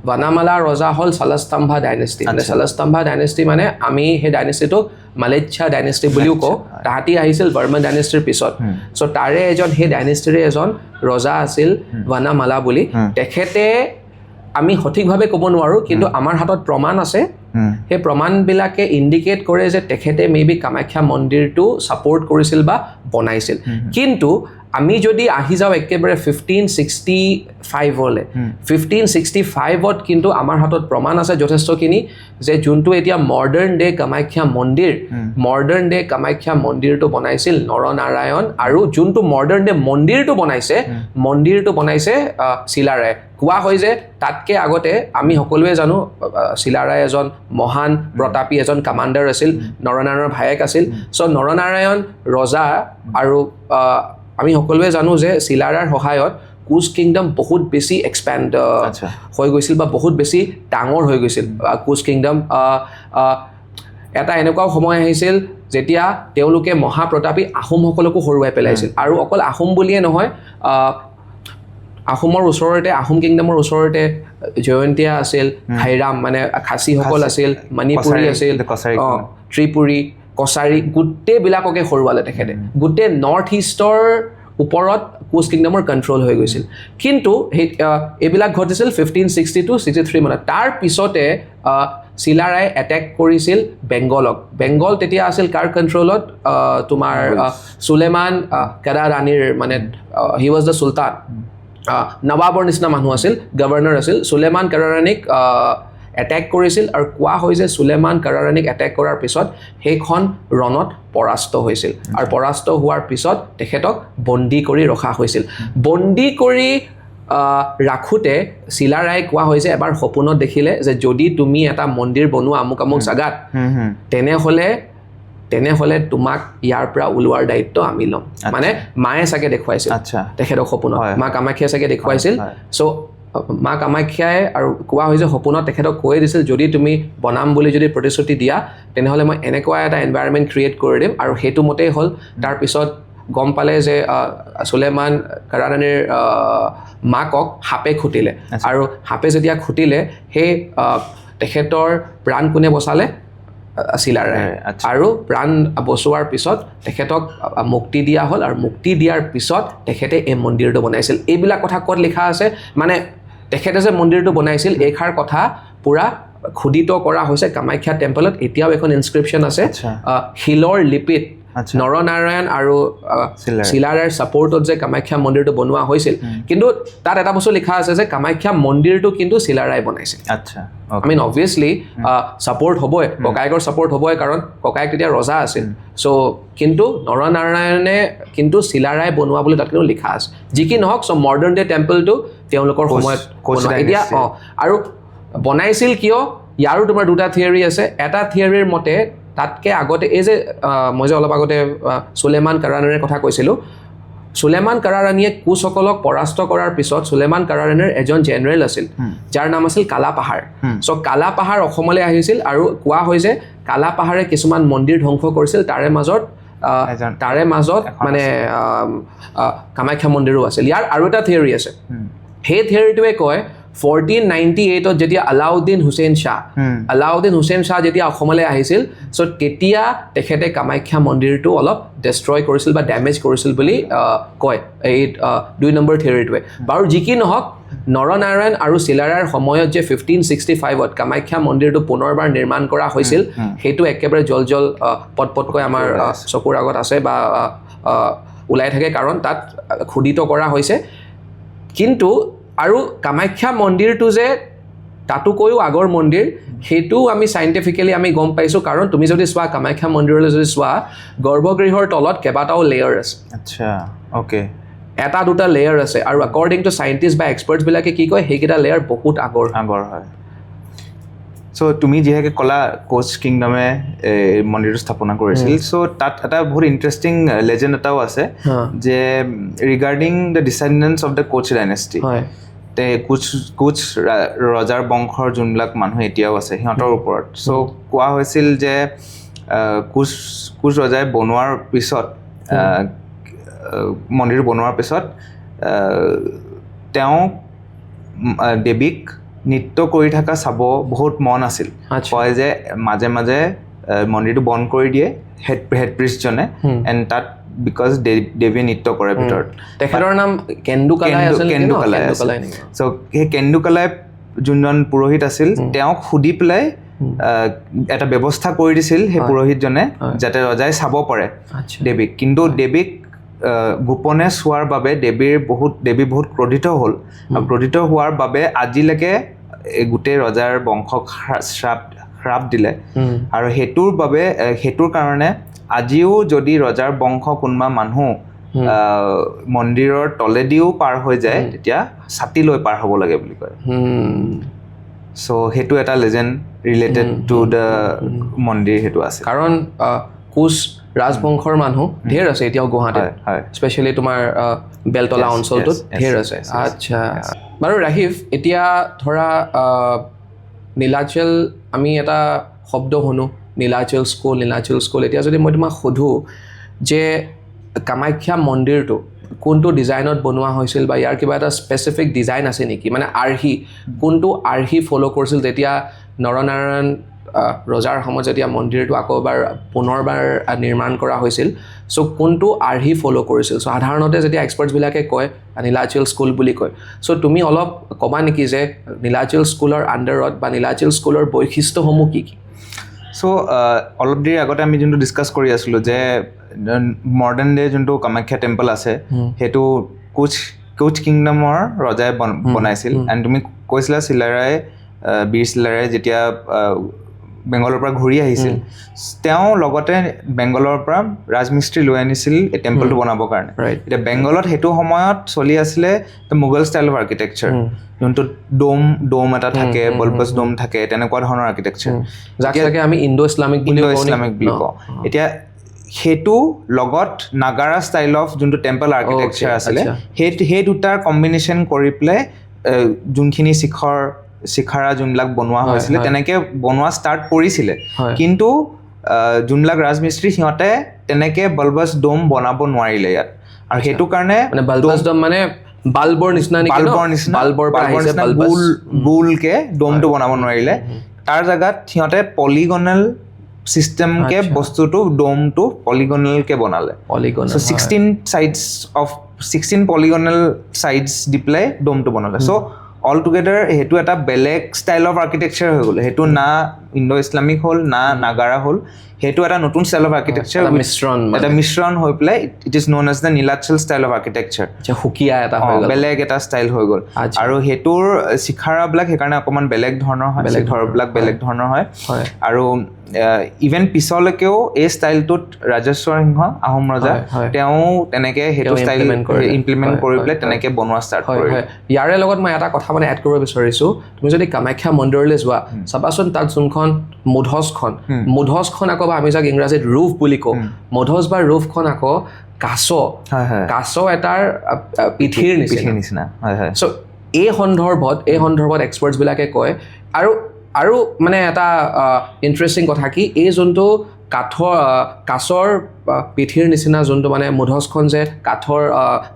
Speaker 2: বানামালা ৰজা হ'ল চালাস্তম্ভা ডাইনেষ্টি মানে চালাস্তম্ভা ডাইনেষ্টি মানে আমি সেই ডাইনেষ্টিটোক মালেচ্ছা ডাইনেষ্টি বুলিও কওঁ তাহাঁতি আহিছিল বৰ্মন ডাইনেষ্টিৰ পিছত চ' তাৰে সেই ডাইনেষ্টিৰে এজন ৰজা আছিল বানামালা বুলি তেখেতে আমি সঠিকভাৱে ক'ব নোৱাৰোঁ কিন্তু আমাৰ হাতত প্ৰমাণ আছে সেই প্ৰমাণবিলাকে ইণ্ডিকেট কৰে যে তেখেতে মেবি কামাখ্যা মন্দিৰটো ছাপৰ্ট কৰিছিল বা বনাইছিল কিন্তু আমি যদি আহি যাওঁ একেবাৰে 1565লৈ 1565ত কিন্তু আমাৰ হাতত প্ৰমাণ আছে যথেষ্টখিনি যে যোনটো এতিয়া মডাৰ্ণ ডে কামাখ্যা মন্দিৰটো বনাইছিল নৰনাৰায়ণ আৰু যোনটো মডাৰ্ণ ডে মন্দিৰটো বনাইছে চিলাৰায়ে কোৱা হয় যে তাতকৈ আগতে আমি সকলোৱে জানো চিলাৰায় এজন মহান প্ৰতাপী এজন কামাণ্ডাৰ আছিল নৰনাৰায়ণৰ ভায়েক আছিল চ' নৰনাৰায়ণ ৰজা আৰু আমি সকলোৱে জানো যে চিলাৰাৰ সহায়ত কোচ কিংডম বহুত বেছি এক্সপেণ্ড হৈ গৈছিল বা বহুত বেছি ডাঙৰ হৈ গৈছিল কোচ কিংডম এটা এনেকুৱাও সময় আহিছিল যেতিয়া তেওঁলোকে মহাপ্ৰতাপী আহোমসকলকো হৰুৱাই পেলাইছিল আৰু অকল আহোম বুলিয়ে নহয় আহোমৰ ওচৰতে আহোম কিংডমৰ ওচৰতে জয়ন্তীয়া আছিল খাইৰাম মানে খাচীসকল আছিল মণিপুৰী আছিল ত্ৰিপুৰী কছাৰী গোটেইবিলাককে হৰুৱালে তেখেতে গোটেই নৰ্থ ইষ্টৰ ওপৰত কোচ কিংডমৰ কণ্ট্ৰল হৈ গৈছিল কিন্তু এইবিলাক ঘটিছিল 1562-63 মানত তাৰ পিছতে চিলাৰায়ে এটেক কৰিছিল বেংগল তেতিয়া আছিল কাৰ কণ্ট্ৰলত তোমাৰ সুলেমান কাৰাৰাণীৰ মানে হি ৱাজ দ্য চুলতান নৱাবৰ নিচিনা মানুহ আছিল গভৰ্ণৰ আছিল সুলেমান কাৰাৰাণীক এটেক কৰিছিল আৰু কোৱা হয় যে সুলেমান কাৰাৰাণীক এটেক কৰাৰ পিছত সেইখন ৰণত পৰাস্ত হৈছিল আৰু পৰাস্ত হোৱাৰ পিছত তেখেতক বন্দী কৰি ৰখা হৈছিল বন্দী কৰি ৰাখোঁতে চিলাৰায়ে কোৱা হৈছে এবাৰ সপোনত দেখিলে যে যদি তুমি এটা মন্দিৰ বনোৱা আমুক জাগাত তেনেহ'লে তোমাক ইয়াৰ পৰা ওলোৱাৰ দায়িত্ব আমি ল'ম মানে মায়ে চাগে দেখুৱাইছিল তেখেতক সপোনত মা কামাখ্যাই চাগে দেখুৱাইছিল চ' মা কামাখ্যাই আৰু কোৱা হৈছে সপোনত তেখেতক কৈ দিছিল যদি তুমি বনাম বুলি যদি প্ৰতিশ্ৰুতি দিয়া তেনেহ'লে মই এনেকুৱা এটা এনভাইৰনমেণ্ট ক্ৰিয়েট কৰি দিম আৰু সেইটো মতেই হ'ল তাৰপিছত গম পালে যে সুলেমান কাৰাৰাণীৰ মাকক সাপে খুটিলে আৰু সাপে যেতিয়া খুটিলে সেই তেখেতৰ প্ৰাণ কোনে বচালে চিলাৰায়ে আৰু প্ৰাণ বচোৱাৰ পিছত তেখেতক মুক্তি দিয়া হ'ল আৰু মুক্তি দিয়াৰ পিছত তেখেতে এই মন্দিৰটো বনাইছিল এইবিলাক কথা ক'ত লিখা আছে মানে তেখেতে যে মন্দিৰটো বনাইছিল এইষাৰ কথা পূৰা খোদিত কৰা হৈছে কামাখ্যা টেম্পলত এতিয়াও এখন ইনস্ক্ৰিপশ্যন আছে শিলৰ লিপিত নৰনাৰায়ণ আৰু চিলাৰায়ৰ ছাপৰ্টত যে কামাখ্যা মন্দিৰটো বনোৱা হৈছিল কিন্তু তাত এটা বস্তু লিখা আছে যে কামাখ্যা মন্দিৰটো কিন্তু চিলাৰায়ে বনাইছিল আই মিন অবভিয়াছলি ছাপৰ্ট হ'বই ককায়েকৰ ছাপৰ্ট হ'বই কাৰণ ককায়েক তেতিয়া ৰজা আছিল চ' কিন্তু নৰনাৰায়ণে কিন্তু চিলাৰায়ে বনোৱা বুলি তাত কিন্তু লিখা আছে যি কি নহওক চ' মডাৰ্ণ ডে টেম্পলটো তেওঁলোকৰ সময়ত এতিয়া আৰু বনাইছিল কিয় ইয়াৰো তোমাৰ দুটা থিয়ৰী আছে এটা থিয়ৰীৰ মতে তাতকৈ আগতে এই যে মই যে অলপ আগতে সুলেমান কাৰাৰাণীৰ কথা কৈছিলোঁ সুলেমান কাৰাৰাণীয়ে কোচসকলক পৰাস্ত কৰাৰ পিছত সুলেমান কাৰাৰাণীৰ এজন জেনেৰেল আছিল যাৰ নাম আছিল কালাপাহাৰ চ' কালাপাহাৰ অসমলৈ আহিছিল আৰু কোৱা হয় যে কালাপাহাৰে কিছুমান মন্দিৰ ধ্বংস কৰিছিল তাৰে মাজত মানে কামাখ্যা মন্দিৰো আছিল ইয়াৰ আৰু এটা থিয়ৰী আছে সেই থিয়ৰিটোৱে কয় 1498 যেতিয়া আলাউদ্দিন হুছেইন শ্বাহ যেতিয়া অসমলৈ আহিছিল চ' তেতিয়া তেখেতে কামাখ্যা মন্দিৰটো অলপ ডেষ্ট্ৰয় কৰিছিল বা ডেমেজ কৰিছিল বুলি কয় এই 2 নম্বৰ থিয়ৰিটোৱে বাৰু যি কি নহওক নৰনাৰায়ণ আৰু চিলাৰায়ৰ সময়ত যে 1565ত কামাখ্যা মন্দিৰটো পুনৰবাৰ নিৰ্মাণ কৰা হৈছিল সেইটো একেবাৰে জল পটকৈ আমাৰ চকুৰ আগত আছে বা ওলাই থাকে কাৰণ তাত খোদিত কৰা হৈছে কিন্তু আৰু কামাখ্যা মন্দিৰটো যে তাতোকৈও আগৰ মন্দিৰ সেইটো আমি চাইণ্টিফিকেলি আমি গম পাইছোঁ কাৰণ তুমি যদি চোৱা কামাখ্যা মন্দিৰলৈ যদি চোৱা গৰ্ভগৃহৰ তলত কেইবাটাও লেয়াৰ আছে
Speaker 1: আচ্ছা অ'কে
Speaker 2: এটা দুটা লেয়াৰ আছে আৰু একৰ্ডিং টু চাইণ্টিষ্ট বা এক্সপাৰ্টছবিলাকে কি কয় সেইকেইটা লেয়াৰ বহুত আগৰ
Speaker 1: হয় চ' তুমি যিহেতু ক'লা কোচ কিংডমে মন্দিৰটো স্থাপনা কৰিছিল চ' তাত এটা বহুত ইণ্টাৰেষ্টিং লেজেণ্ড এটাও আছে যে regarding the descendants of the Koch dynasty Koch ৰজাৰ বংশৰ যোনবিলাক মানুহ এতিয়াও আছে সিহঁতৰ ওপৰত চ' কোৱা হৈছিল যে কোচ ৰজাই বনোৱাৰ পিছত মন্দিৰ বনোৱাৰ পিছত তেওঁ দেৱীক নৃত্য কৰি থকা চাব বহুত মন আছিল কয় যে মাজে মাজে মন্দিৰটো বন্ধ কৰি দিয়ে হেড প্ৰিষ্টজনে এণ্ড তাত বিকজ দেৱীয়ে নৃত্য কৰে ভিতৰত
Speaker 2: তেখেতৰ নাম কেন্দুকালাই
Speaker 1: চ' সেই কেন্দুকালাই যোনজন পুৰোহিত আছিল তেওঁক সুধি পেলাই এটা ব্যৱস্থা কৰি দিছিল সেই পুৰোহিতজনে যাতে ৰজাই চাব পাৰে দেৱীক কিন্তু দেৱীক গোপনে চোৱাৰ বাবে দেৱী বহুত ক্ৰোধিত হ'ল আৰু ক্ৰোধিত হোৱাৰ বাবে আজিলৈকে গোটেই ৰজাৰ বংশক শ্ৰাপ দিলে আৰু সেইটোৰ কাৰণে আজিও যদি ৰজাৰ বংশ কোনোবা মানুহ মন্দিৰৰ তলেদিও পাৰ হৈ যায় তেতিয়া ছাতি লৈ পাৰ হ'ব লাগে বুলি কয় চ' সেইটো এটা লেজেণ্ড ৰিলেটেড টু দ্য মন্দিৰ সেইটো আছে
Speaker 2: কাৰণ কোচ ৰাজবংশৰ মানুহ ঢেৰ আছে এতিয়াও গুৱাহাটীত স্পেচিয়েলি তোমাৰ বেলতলা অঞ্চলটোত ঢেৰ আছে আচ্ছা বাৰু ৰাহিফ এতিয়া ধৰা নীলাচল আমি এটা শব্দ শুনো নীলাচল স্কুল এতিয়া যদি মই তোমাক সোধোঁ যে কামাখ্যা মন্দিৰটো কোনটো ডিজাইনত বনোৱা হৈছিল বা ইয়াৰ কিবা এটা স্পেচিফিক ডিজাইন আছে নেকি মানে কোনটো আৰ্হি ফ'ল' কৰিছিল তেতিয়া নৰনাৰায়ণ ৰজাৰ সময়ত যেতিয়া মন্দিৰটো পুনৰবাৰ নিৰ্মাণ কৰা হৈছিল চ' কোনটো আৰ্হি ফ'ল' কৰিছিল চ' সাধাৰণতে যেতিয়া এক্সপাৰ্টছবিলাকে কয় নীলাচল স্কুল বুলি কয় চ' তুমি অলপ ক'বা নেকি যে নীলাচল স্কুলৰ আণ্ডাৰত বা নীলাচল স্কুলৰ বৈশিষ্ট্যসমূহ কি
Speaker 1: চ' অলপ দেৰি আগতে আমি যোনটো ডিছকাছ কৰি আছিলোঁ যে মডাৰ্ণ ডে যোনটো কামাখ্যা টেম্পল আছে সেইটো কোচ কিংডমৰ ৰজাই বনাইছিল এণ্ড তুমি কৈছিলা বীৰ চিলাৰাই যেতিয়া বেংগলৰ পৰা ঘূৰি আহিছিল তেওঁ লগতে বেংগলৰ পৰা ৰাজমিস্ত্ৰী লৈ আনিছিল এই টেম্পলটো বনাবৰ কাৰণে এতিয়া বেংগলত সেইটো সময়ত চলি আছিলে মোগল ষ্টাইল অফ আৰ্কিটেকচাৰ যোনটো ডোম এটা থাকে বলবাছ ডোম থাকে তেনেকুৱা ধৰণৰ আৰ্কিটেকচাৰ
Speaker 2: যাকে আমি ইণ্ডো ইছলামিক বুলি
Speaker 1: কওঁ এতিয়া সেইটো লগত নাগাৰা ষ্টাইল অফ যোনটো টেম্পল আৰ্কিটেকচাৰ আছিলে সেই দুটাৰ কম্বিনেশ্যন কৰি পেলাই যোনখিনি শিখাৰা যোনবিলাক বনোৱা হৈছিলে তেনেকৈ বনোৱা ষ্টাৰ্ট কৰিছিলে কিন্তু যোনবিলাক ৰাজমিস্ত্ৰী সিহঁতে তেনেকৈ বলবাছ ডোম বনাব নোৱাৰিলে ইয়াত আৰু সেইটো কাৰণে
Speaker 2: বলবাছ ডোম মানে বাল্বৰ নিচিনা
Speaker 1: গোলকে ডোমটো বনাব নোৱাৰিলে তাৰ জেগাত সিহঁতে পলিগনেল চিষ্টেমকে বস্তুটো ডোমটো পলিগনেলকে বনালে 16 পলিগনেল চাইডছ দি পেলাই ডোমটো বনালে চ' অল টুগেডাৰ সেইটো এটা বেলেগ ষ্টাইল অফ আৰ্কিটেকচাৰ হৈ গ'ল সেইটো না ইণ্ডো ইছলামিক হ'ল না নাগাৰা হ'ল সেইটো এটা নতুন ষ্টাইল অফ আৰ্কিটেকচাৰ এটা মিশ্ৰণ হৈ পেলাই it is known as the Nilachal style of architecture
Speaker 2: সুকীয়া এটা
Speaker 1: বেলেগ এটা ষ্টাইল হৈ গ'ল আৰু সেইটোৰ শিখাৰাবিলাক সেইকাৰণে অকণমান বেলেগ ধৰণৰ হয় শিখৰবিলাক বেলেগ ধৰণৰ হয় আৰু ইভেন পিছলৈকেও এই ষ্টাইলটোত ৰাজেশ্বৰ সিংহ আহোম ৰজা তেওঁ তেনেকৈ সেইটো ষ্টাইল ইমপ্লিমেণ্ট কৰি পেলাই তেনেকৈ বনোৱা ষ্টাৰ্ট কৰিলে
Speaker 2: ইয়াৰে লগত মই এটা কথা মানে এড কৰিব বিচাৰিছোঁ তুমি যদি কামাখ্যা মন্দিৰলৈ যোৱা চাবাচোন তাত যোনখন মোধচখন আকৌ বা আমি যাক ইংৰাজীত ৰুফ বুলি কওঁ মোধচ বা ৰুফখন আকৌ কাছ এটাৰ পিঠিৰ নিচিনা চ' এই সন্দৰ্ভত এক্সপাৰ্টছবিলাকে কয় আৰু মানে এটা ইণ্টাৰেষ্টিং কথা কি এই যোনটো কাছৰ পিঠিৰ নিচিনা যোনটো মানে মুধচখন যে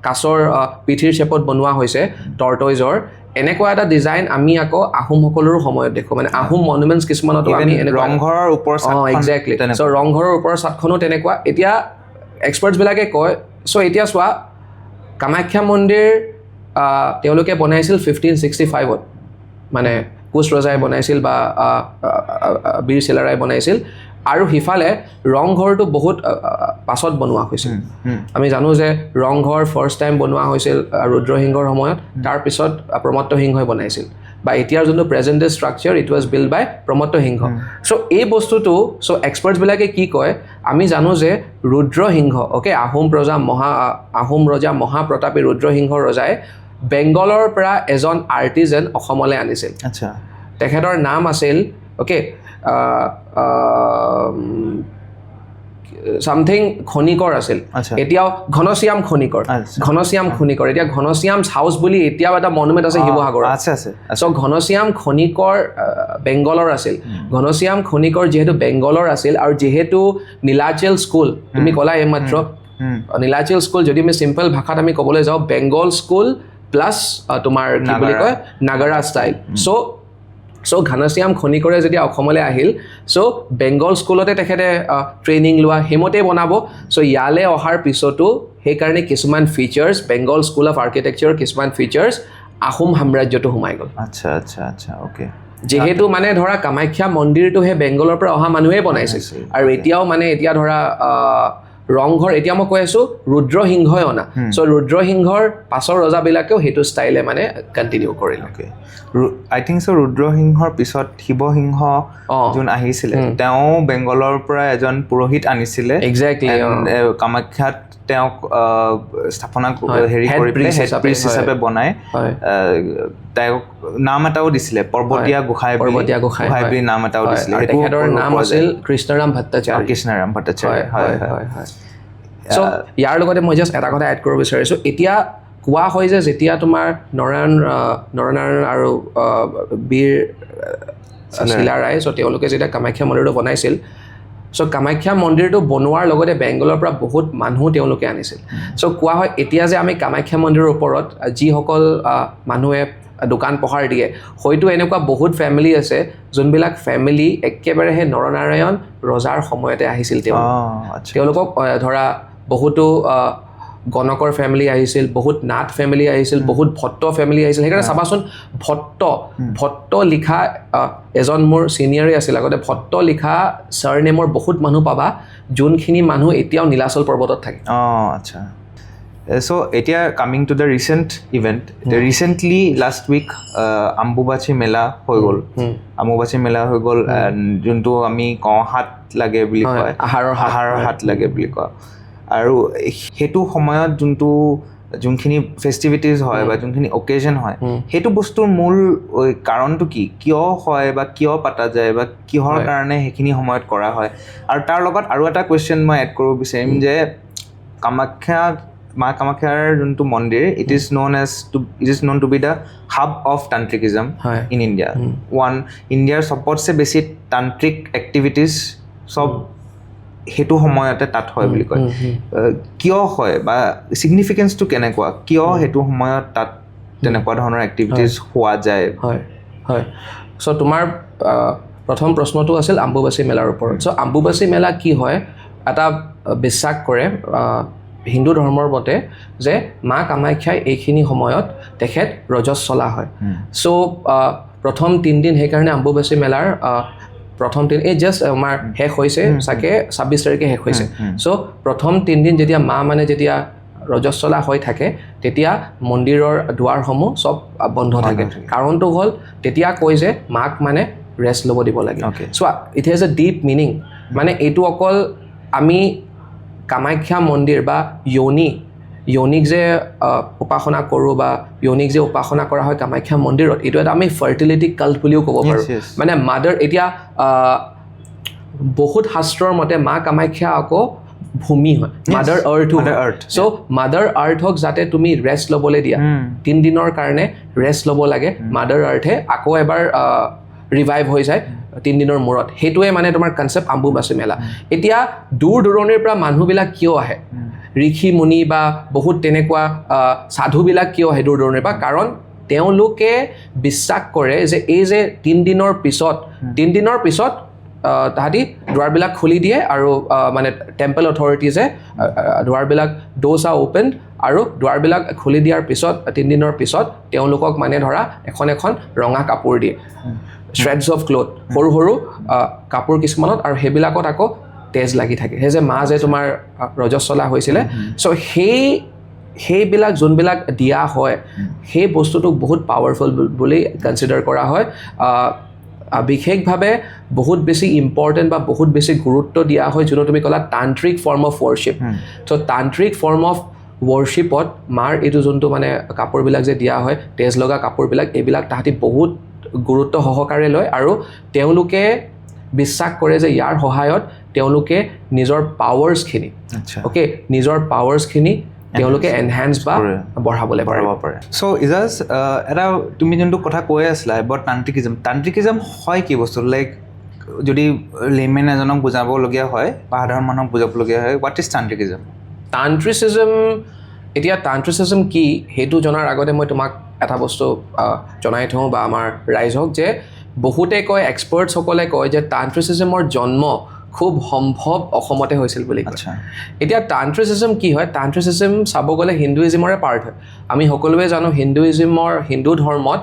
Speaker 2: কাছৰ পিঠিৰ শ্বেপত বনোৱা হৈছে টৰ্টইজৰ এনেকুৱা এটা ডিজাইন আমি আকৌ আহোমসকলৰো সময়ত দেখোঁ মানে আহোম মনুমেণ্টছ কিছুমানতো আমি
Speaker 1: ৰংঘৰৰ ওপৰৰ
Speaker 2: একজেক্টলি চ' ৰংঘৰৰ ওপৰৰ চাটখনো তেনেকুৱা এতিয়া এক্সপাৰ্টছবিলাকে কয় চ' এতিয়া চোৱা কামাখ্যা মন্দিৰ তেওঁলোকে বনাইছিল 1565ত মানে কোচ ৰজাই বনাইছিল বা বীৰ চিলাৰাই বনাইছিল আৰু সিফালে ৰংঘৰটো বহুত পাছত বনোৱা হৈছিল আমি জানো যে ৰংঘৰ ফাৰ্ষ্ট টাইম বনোৱা হৈছিল ৰুদ্ৰসিংহৰ সময়ত তাৰপিছত প্ৰমত্ত সিংহই বনাইছিল বা এতিয়াৰ যোনটো present day structure it was build by Pramatta Singha so' এই বস্তুটো চ' এক্সপাৰ্টছবিলাকে কি কয় আমি জানো যে ৰুদ্ৰসিংহ অ'কে আহোম ৰজা মহাপ্ৰতাপী ৰুদ্ৰসিংহ ৰজাই বেংগলৰ পৰা এজন আৰ্টিজেন অসমলৈ আনিছিল তেখেতৰ নাম আছিল অ'কে সামথিং খনিকৰ আছিল এতিয়াও ঘনশ্যাম খনিকৰ এতিয়া ঘনশ্যাম হাউচ বুলি এতিয়াও এটা মনুমেণ্ট আছে শিৱসাগৰত চ' ঘনশ্যাম খনিকৰ বেংগলৰ আছিল ঘনশ্যাম খনিকৰ যিহেতু বেংগলৰ আছিল আৰু যিহেতু নীলাচল স্কুল তুমি ক'লা এইমাত্ৰ নীলাচল স্কুল যদি আমি চিম্পল ভাষাত আমি ক'বলৈ যাওঁ বেংগল স্কুল প্লাছ তোমাৰ কি বুলি কয় নাগাৰা ষ্টাইল চ' ঘনশ্যাম খনিকৰে যেতিয়া অসমলৈ আহিল চ' বেংগল স্কুলতে তেখেতে ট্ৰেইনিং লোৱা সেইমতে বনাব চ' ইয়ালৈ অহাৰ পিছতো সেইকাৰণে কিছুমান ফিচাৰ্ছ বেংগল স্কুল অফ আৰ্কিটেক্সাৰৰ কিছুমান ফিচাৰ্ছ আহোম সাম্ৰাজ্যটো সোমাই গ'ল
Speaker 1: অ'কে
Speaker 2: যিহেতু মানে ধৰা কামাখ্যা মন্দিৰটো সেই বেংগলৰ পৰা অহা মানুহেই বনাইছিল আৰু এতিয়াও মানে এতিয়া ধৰা ৰংঘৰ এতিয়া মই কৈ আছোঁ ৰুদ্ৰসিংহই অনা চ' ৰুদ্ৰসিংহৰ পাছৰ ৰজাবিলাকেও সেইটো ষ্টাইলে মানে কণ্টিনিউ কৰিলে
Speaker 1: আই থিংক চ' ৰুদ্ৰসিংহৰ পিছত শিৱসিংহ যোন আহিছিলে তেওঁ বেংগলৰ পৰা এজন পুৰোহিত আনিছিলে
Speaker 2: একজেক্টলি
Speaker 1: কামাখ্যাত তেওঁক স্থাপনা হেৰি কৰি পেলাই হেড প্ৰিষ্ট হিচাপে বনাই তেওঁক নাম এটাও দিছিলে পৰ্বতীয়া গোসাঁই বুলি নাম এটাও দিছিলে
Speaker 2: তেখেতৰ নাম আছিল কৃষ্ণৰাম ভট্টাচাৰ্য চ' ইয়াৰ লগতে মই জাষ্ট এটা কথা এড কৰিব বিচাৰিছোঁ এতিয়া কোৱা হয় যে যেতিয়া তোমাৰ নৰনাৰায়ণ আৰু বীৰ চিলাৰাই চ' তেওঁলোকে যেতিয়া কামাখ্যা মন্দিৰটো বনাইছিল চ' কামাখ্যা মন্দিৰটো বনোৱাৰ লগতে বেংগলৰ পৰা বহুত মানুহ তেওঁলোকে আনিছিল চ' কোৱা হয় এতিয়া যে আমি কামাখ্যা মন্দিৰৰ ওপৰত যিসকল মানুহে দোকান পোহাৰ দিয়ে হয়তো এনেকুৱা বহুত ফেমিলি আছে যোনবিলাক ফেমিলি একেবাৰে সেই নৰনাৰায়ণ ৰজাৰ সময়তে আহিছিল তেওঁলোকক ধৰা বহুতো গণকৰ ফেমিলি আহিছিল বহুত নাথ ফেমিলি আহিছিল বহুত ভট্ট ফেমিলি আহিছিল সেইকাৰণে চাবাচোন ভট্ট লিখা এজন মোৰ ছিনিয়ৰে আছিল আগতে ভট্ট লিখা চাৰনেমৰ বহুত মানুহ পাবা যোনখিনি মানুহ এতিয়াও নীলাচল পৰ্বতত থাকে
Speaker 1: চ' এতিয়া coming to the recent event recently last week Ambubachi Mela হৈ গ'ল যোনটো আমি কওঁ হাত লাগে বুলি কয় আহাৰৰ হাত লাগে বুলি কয় আৰু সেইটো সময়ত যোনখিনি ফেষ্টিভিটিজ হয় বা যোনখিনি অকেজন হয় সেইটো বস্তুৰ মূল কাৰণটো কি কিয় হয় বা কিয় পতা যায় বা কিহৰ কাৰণে সেইখিনি সময়ত কৰা হয় আৰু তাৰ লগত আৰু এটা কুৱেশ্যন মই এড কৰিব বিচাৰিম যে মা কামাখ্যাৰ যোনটো মন্দিৰ it is known to be the hub of tantricism in India ইণ্ডিয়াৰ চবতছে বেছি তান্ত্ৰিক এক্টিভিটিজ চব সেইটো সময়তে তাত হয় বুলি কয় কিয় হয় বা ছিগনিফিকেঞ্চটো কেনেকুৱা কিয় সেইটো সময়ত তাত তেনেকুৱা ধৰণৰ এক্টিভিটিজ হোৱা যায়
Speaker 2: হয় চ' তোমাৰ প্ৰথম প্ৰশ্নটো আছিল আম্বুবাচী মেলাৰ ওপৰত চ' আম্বুবাচী মেলা কি হয় এটা বিশ্বাস কৰে হিন্দু ধৰ্মৰ মতে যে মা কামাখ্যাই এইখিনি সময়ত তেখেত ৰজস্বলা হয় চ' প্ৰথম 3 দিন সেইকাৰণে আম্বুবাচী মেলাৰ প্ৰথম দিন এই জাষ্ট আমাৰ শেষ হৈছে চাগে 26 তাৰিখে শেষ হৈছে চ' প্ৰথম 3 দিন যেতিয়া মা মানে যেতিয়া ৰজস্বলা হৈ থাকে তেতিয়া মন্দিৰৰ দুৱাৰসমূহ চব বন্ধ থাকে কাৰণটো হ'ল তেতিয়া কয় যে মাক মানে ৰেষ্ট ল'ব দিব লাগে so' it has a deep meaning মানে এইটো অকল আমি কামাখ্যা মন্দিৰ বা য়োনিক যে উপাসনা কৰোঁ বা য়োনিক যে উপাসনা কৰা হয় কামাখ্যা মন্দিৰত এইটো এটা আমি ফাৰ্টিলিটি কাল্ট বুলিও ক'ব পাৰোঁ মানে মাদাৰ এতিয়া বহুত শাস্ত্ৰৰ মতে মা কামাখ্যা আকৌ ভূমি হয়, মাদাৰ আৰ্থ। চ' মাদাৰ আৰ্থক যাতে তুমি ৰেষ্ট ল'বলৈ দিয়া, 3 দিনৰ কাৰণে ৰেষ্ট ল'ব লাগে, মাদাৰ আৰ্থে আকৌ এবাৰ ৰিভাইভ হৈ যায় 3 দিনৰ মূৰত। সেইটোৱে মানে তোমাৰ কনচেপ্ট অম্বুবাচী মেলা। এতিয়া দূৰ দূৰণিৰ পৰা মানুহবিলাক কিয় আহে, ঋষি মুনি বা বহুত তেনেকুৱা সাধুবিলাক কিয় আহে দূৰ দূৰণিৰ পৰা? কাৰণ তেওঁলোকে বিশ্বাস কৰে যে এই যে 3 দিনৰ পিছত তাহাঁতি দুৱাৰবিলাক খুলি দিয়ে আৰু মানে টেম্পল অথৰিটিজে দুৱাৰবিলাক ড'ৰ্ছ আৰ অ'পেন আৰু দুৱাৰবিলাক খুলি দিয়াৰ পিছত 3 দিনৰ পিছত তেওঁলোকক মানে ধৰা এখন ৰঙা কাপোৰ দিয়ে, শ্ৰেডছ অফ ক্লথ, সৰু সৰু কাপোৰ কিছুমানত, আৰু সেইবিলাকত আকৌ তেজ লাগি থাকে, সেই যে মা যে তোমাৰ ৰজস্বলা হৈছিলে। চ' সেইবিলাক যোনবিলাক দিয়া হয় সেই বস্তুটোক বহুত পাৱাৰফুল বুলি কনচিডাৰ কৰা হয়। বিশেষভাৱে বহুত বেছি ইম্পৰ্টেণ্ট বা বহুত বেছি গুৰুত্ব দিয়া হয় যোনটো তুমি ক'লা তান্ত্ৰিক form of worship. So' Tantrik form of ৱৰ্শ্বিপত মাৰ এইটো যোনটো মানে কাপোৰবিলাক যে দিয়া হয়, তেজ লগা কাপোৰবিলাক, এইবিলাক তাহাঁতি বহুত গুৰুত্ব সহকাৰে লয় আৰু তেওঁলোকে বিশ্বাস কৰে যে ইয়াৰ সহায়ত তেওঁলোকে নিজৰ পাৱাৰ্ছখিনি নিজৰ পাৱাৰ্ছখিনি তেওঁলোকে এনহেন্স বা বঢ়াবলৈ পাৰে।
Speaker 1: চ' ইজাজ এটা তুমি যোনটো কথা কৈ আছিলা এবাউট তান্ত্ৰিকিজম হয় কি বস্তু? লাইক যদি লেমেন এজনক বুজাবলগীয়া হয় বা সাধাৰণ মানুহক বুজাবলগীয়া হয়, হোৱাট ইজ তান্ত্ৰিকিজম?
Speaker 2: তান্ত্ৰিচিজম কি সেইটো জনাৰ আগতে মই তোমাক এটা বস্তু জনাই থওঁ বা আমাৰ ৰাইজক, যে বহুতে কয়, এক্সপাৰ্টসকলে কয় যে তান্ত্ৰিচিজমৰ জন্ম খুব সম্ভৱ অসমতে হৈছিল বুলি কয়। এতিয়া তান্ত্ৰিচিজম কি হয়? তান্ত্ৰিচিজম চাব গ'লে হিন্দুইজিমৰে পাৰ্ট হয়। আমি সকলোৱে জানো হিন্দু ধৰ্মত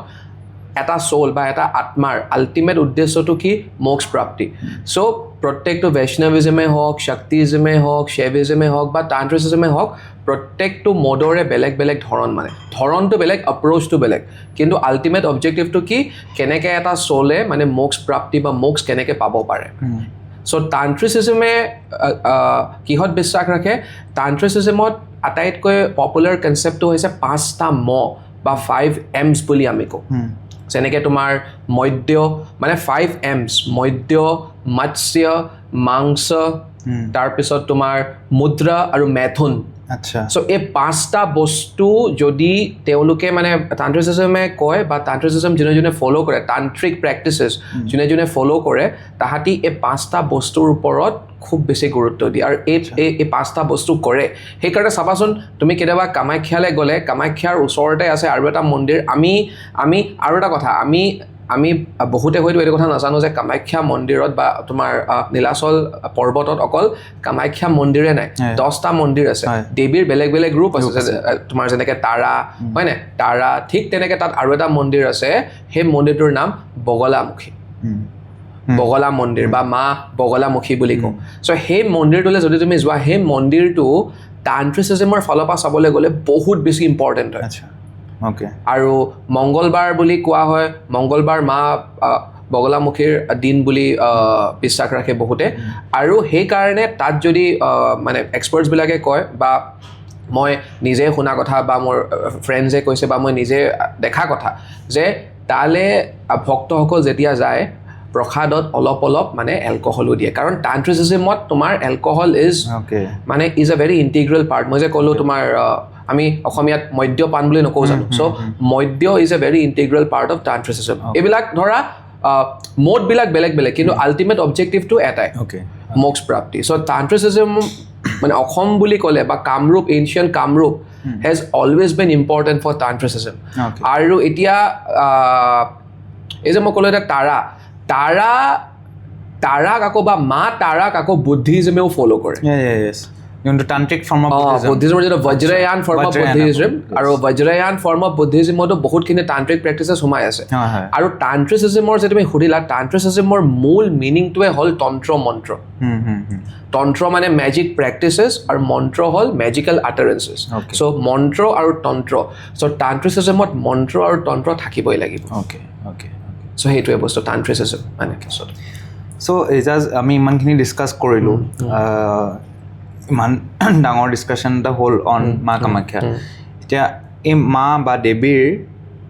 Speaker 2: এটা চ'ল বা এটা আত্মাৰ আল্টিমেট উদ্দেশ্যটো কি? মোক্ষ প্ৰাপ্তি। চ' প্ৰত্যেকটো বৈষ্ণৱিজমে হওক, শক্তিইজমে হওক, শৈভিজমে হওক বা তান্ত্ৰিচিজমে হওক, প্ৰত্যেকটো মদৰে বেলেগ বেলেগ ধৰণ, মানে ধৰণটো বেলেগ, এপ্ৰ'চটো বেলেগ, কিন্তু আল্টিমেট অবজেক্টিভটো কি? কেনেকৈ এটা চ'লে মানে মোক্ষ প্ৰাপ্তি বা মোক্ষ কেনেকৈ পাব পাৰে। চ' তান্ত্ৰিচিজমে কিহত বিশ্বাস ৰাখে? তান্ত্ৰিচিজমত আটাইতকৈ পপুলাৰ কনচেপ্টটো হৈছে 5টা ম বা 5 M's বুলি আমি কওঁ। যেনেকৈ তোমাৰ মদ্য, মানে 5 M's, মদ্য, মৎস্য, মাংস, তাৰপিছত তোমাৰ মুদ্ৰা আৰু মেথুন। চ' এই 5টা বস্তু যদি তেওঁলোকে মানে তান্ত্ৰিচিজমে কয় বা তান্ত্ৰিচিজম যোনে ফ'ল' কৰে, তান্ত্ৰিক প্ৰেক্টিচেছ যোনে ফ'ল' কৰে, তাহাঁতি এই 5টা বস্তুৰ ওপৰত খুব বেছি গুৰুত্ব দিয়ে আৰু এই 5টা বস্তু কৰে। সেইকাৰণে চাবাচোন, তুমি কেতিয়াবা কামাখ্যালৈ গ'লে, কামাখ্যাৰ ওচৰতে আছে আৰু এটা মন্দিৰ। আমি আৰু এটা কথা, আমি বহুতে হয়তো এইটো কথা নাজানো যে কামাখ্যা মন্দিৰত বা তোমাৰ নীলাচল পৰ্বতত অকল কামাখ্যা মন্দিৰে নাই, 10টা মন্দিৰ আছে। দেৱীৰ বেলেগ বেলেগ ৰূপ আছে, তোমাৰ যেনেকৈ তাৰা, হয়নে? তাৰা, ঠিক তেনেকৈ তাত আৰু এটা মন্দিৰ আছে, সেই মন্দিৰটোৰ নাম বগলামুখী, বগলা মন্দিৰ বা মা বগলামুখী বুলি কওঁ। চ' সেই মন্দিৰটোলৈ যদি তুমি যোৱা, সেই মন্দিৰটো তান্ত্ৰিচিজমৰ ফালৰ পৰা চাবলৈ গ'লে বহুত বেছি ইম্পৰ্টেণ্ট হয়। আৰু মংগলবাৰ বুলি কোৱা হয়, মংগলবাৰ মা বগলামুখীৰ দিন বুলি বিশ্বাস ৰাখে বহুতে। আৰু সেইকাৰণে তাত যদি মানে এক্সপাৰ্টছবিলাকে কয় বা মই নিজে শুনা কথা বা মোৰ ফ্ৰেণ্ডছে কৈছে বা মই নিজে দেখা কথা, যে তালৈ ভক্তসকল যেতিয়া যায়, প্ৰসাদত অলপ মানে এলকহলো দিয়ে। কাৰণ তান্ত্ৰিচিজমত তোমাৰ alcohol is a very integral part. মই যে ক'লোঁ তোমাৰ আমি অসমীয়াত মদ্যপান বুলি নকওঁ জানো? So' madya is a very integral part of tantricism. এইবিলাক ধৰা মোডবিলাক বেলেগ বেলেগ, কিন্তু আল্টিমেট অবজেক্টিভটো এটাই, মোক্ষ প্ৰাপ্তি। চ' তান্ত্ৰিচিজম মানে অসম বুলি ক'লে বা Kamrup, ancient Kamrup has always been important for tantricism. আৰু এতিয়া এই যে মই ক'লোঁ এতিয়া তাৰাক আকৌ বা মা তাৰাক আকৌ বুদ্ধিজমেও ফ'ল' কৰে।
Speaker 1: তান্ত্ৰিক ফৰ্ম অফ
Speaker 2: বুদ্ধিজমৰ যিটো বজ্ৰয়ান ফৰ্ম অফ বুদ্ধিজম, আৰু বজ্ৰয়ান ফৰ্ম অফ বুদ্ধিজমতো বহুতখিনি তান্ত্ৰিক প্ৰেক্টিচেছ সোমাই আছে। আৰু তান্ত্ৰিচিজমৰ যে তুমি সুধিলা, তান্ত্ৰিচিজমৰ মূল মিনিংটোৱে হ'ল তন্ত্ৰ মন্ত্ৰ। তন্ত্ৰ মানে মেজিক প্ৰেক্টিচেছ আৰু মন্ত্ৰ হ'ল মেজিকেল আটাৰেঞ্চেছ। চ' মন্ত্ৰ আৰু তন্ত্ৰ, চ' তান্ত্ৰিচিজমত মন্ত্ৰ আৰু তন্ত্ৰ থাকিবই লাগিব। চ' সেইটোৱে বস্তু তান্ত্ৰিচিজম মানে কেছত।
Speaker 1: চ' এজাজ আমি ইমানখিনি ডিছকাছ কৰিলোঁ, ইমান ডাঙৰ ডিছকাশ্যন এটা হ'ল অন মা কামাখ্যা। এতিয়া এই মা বা দেৱীৰ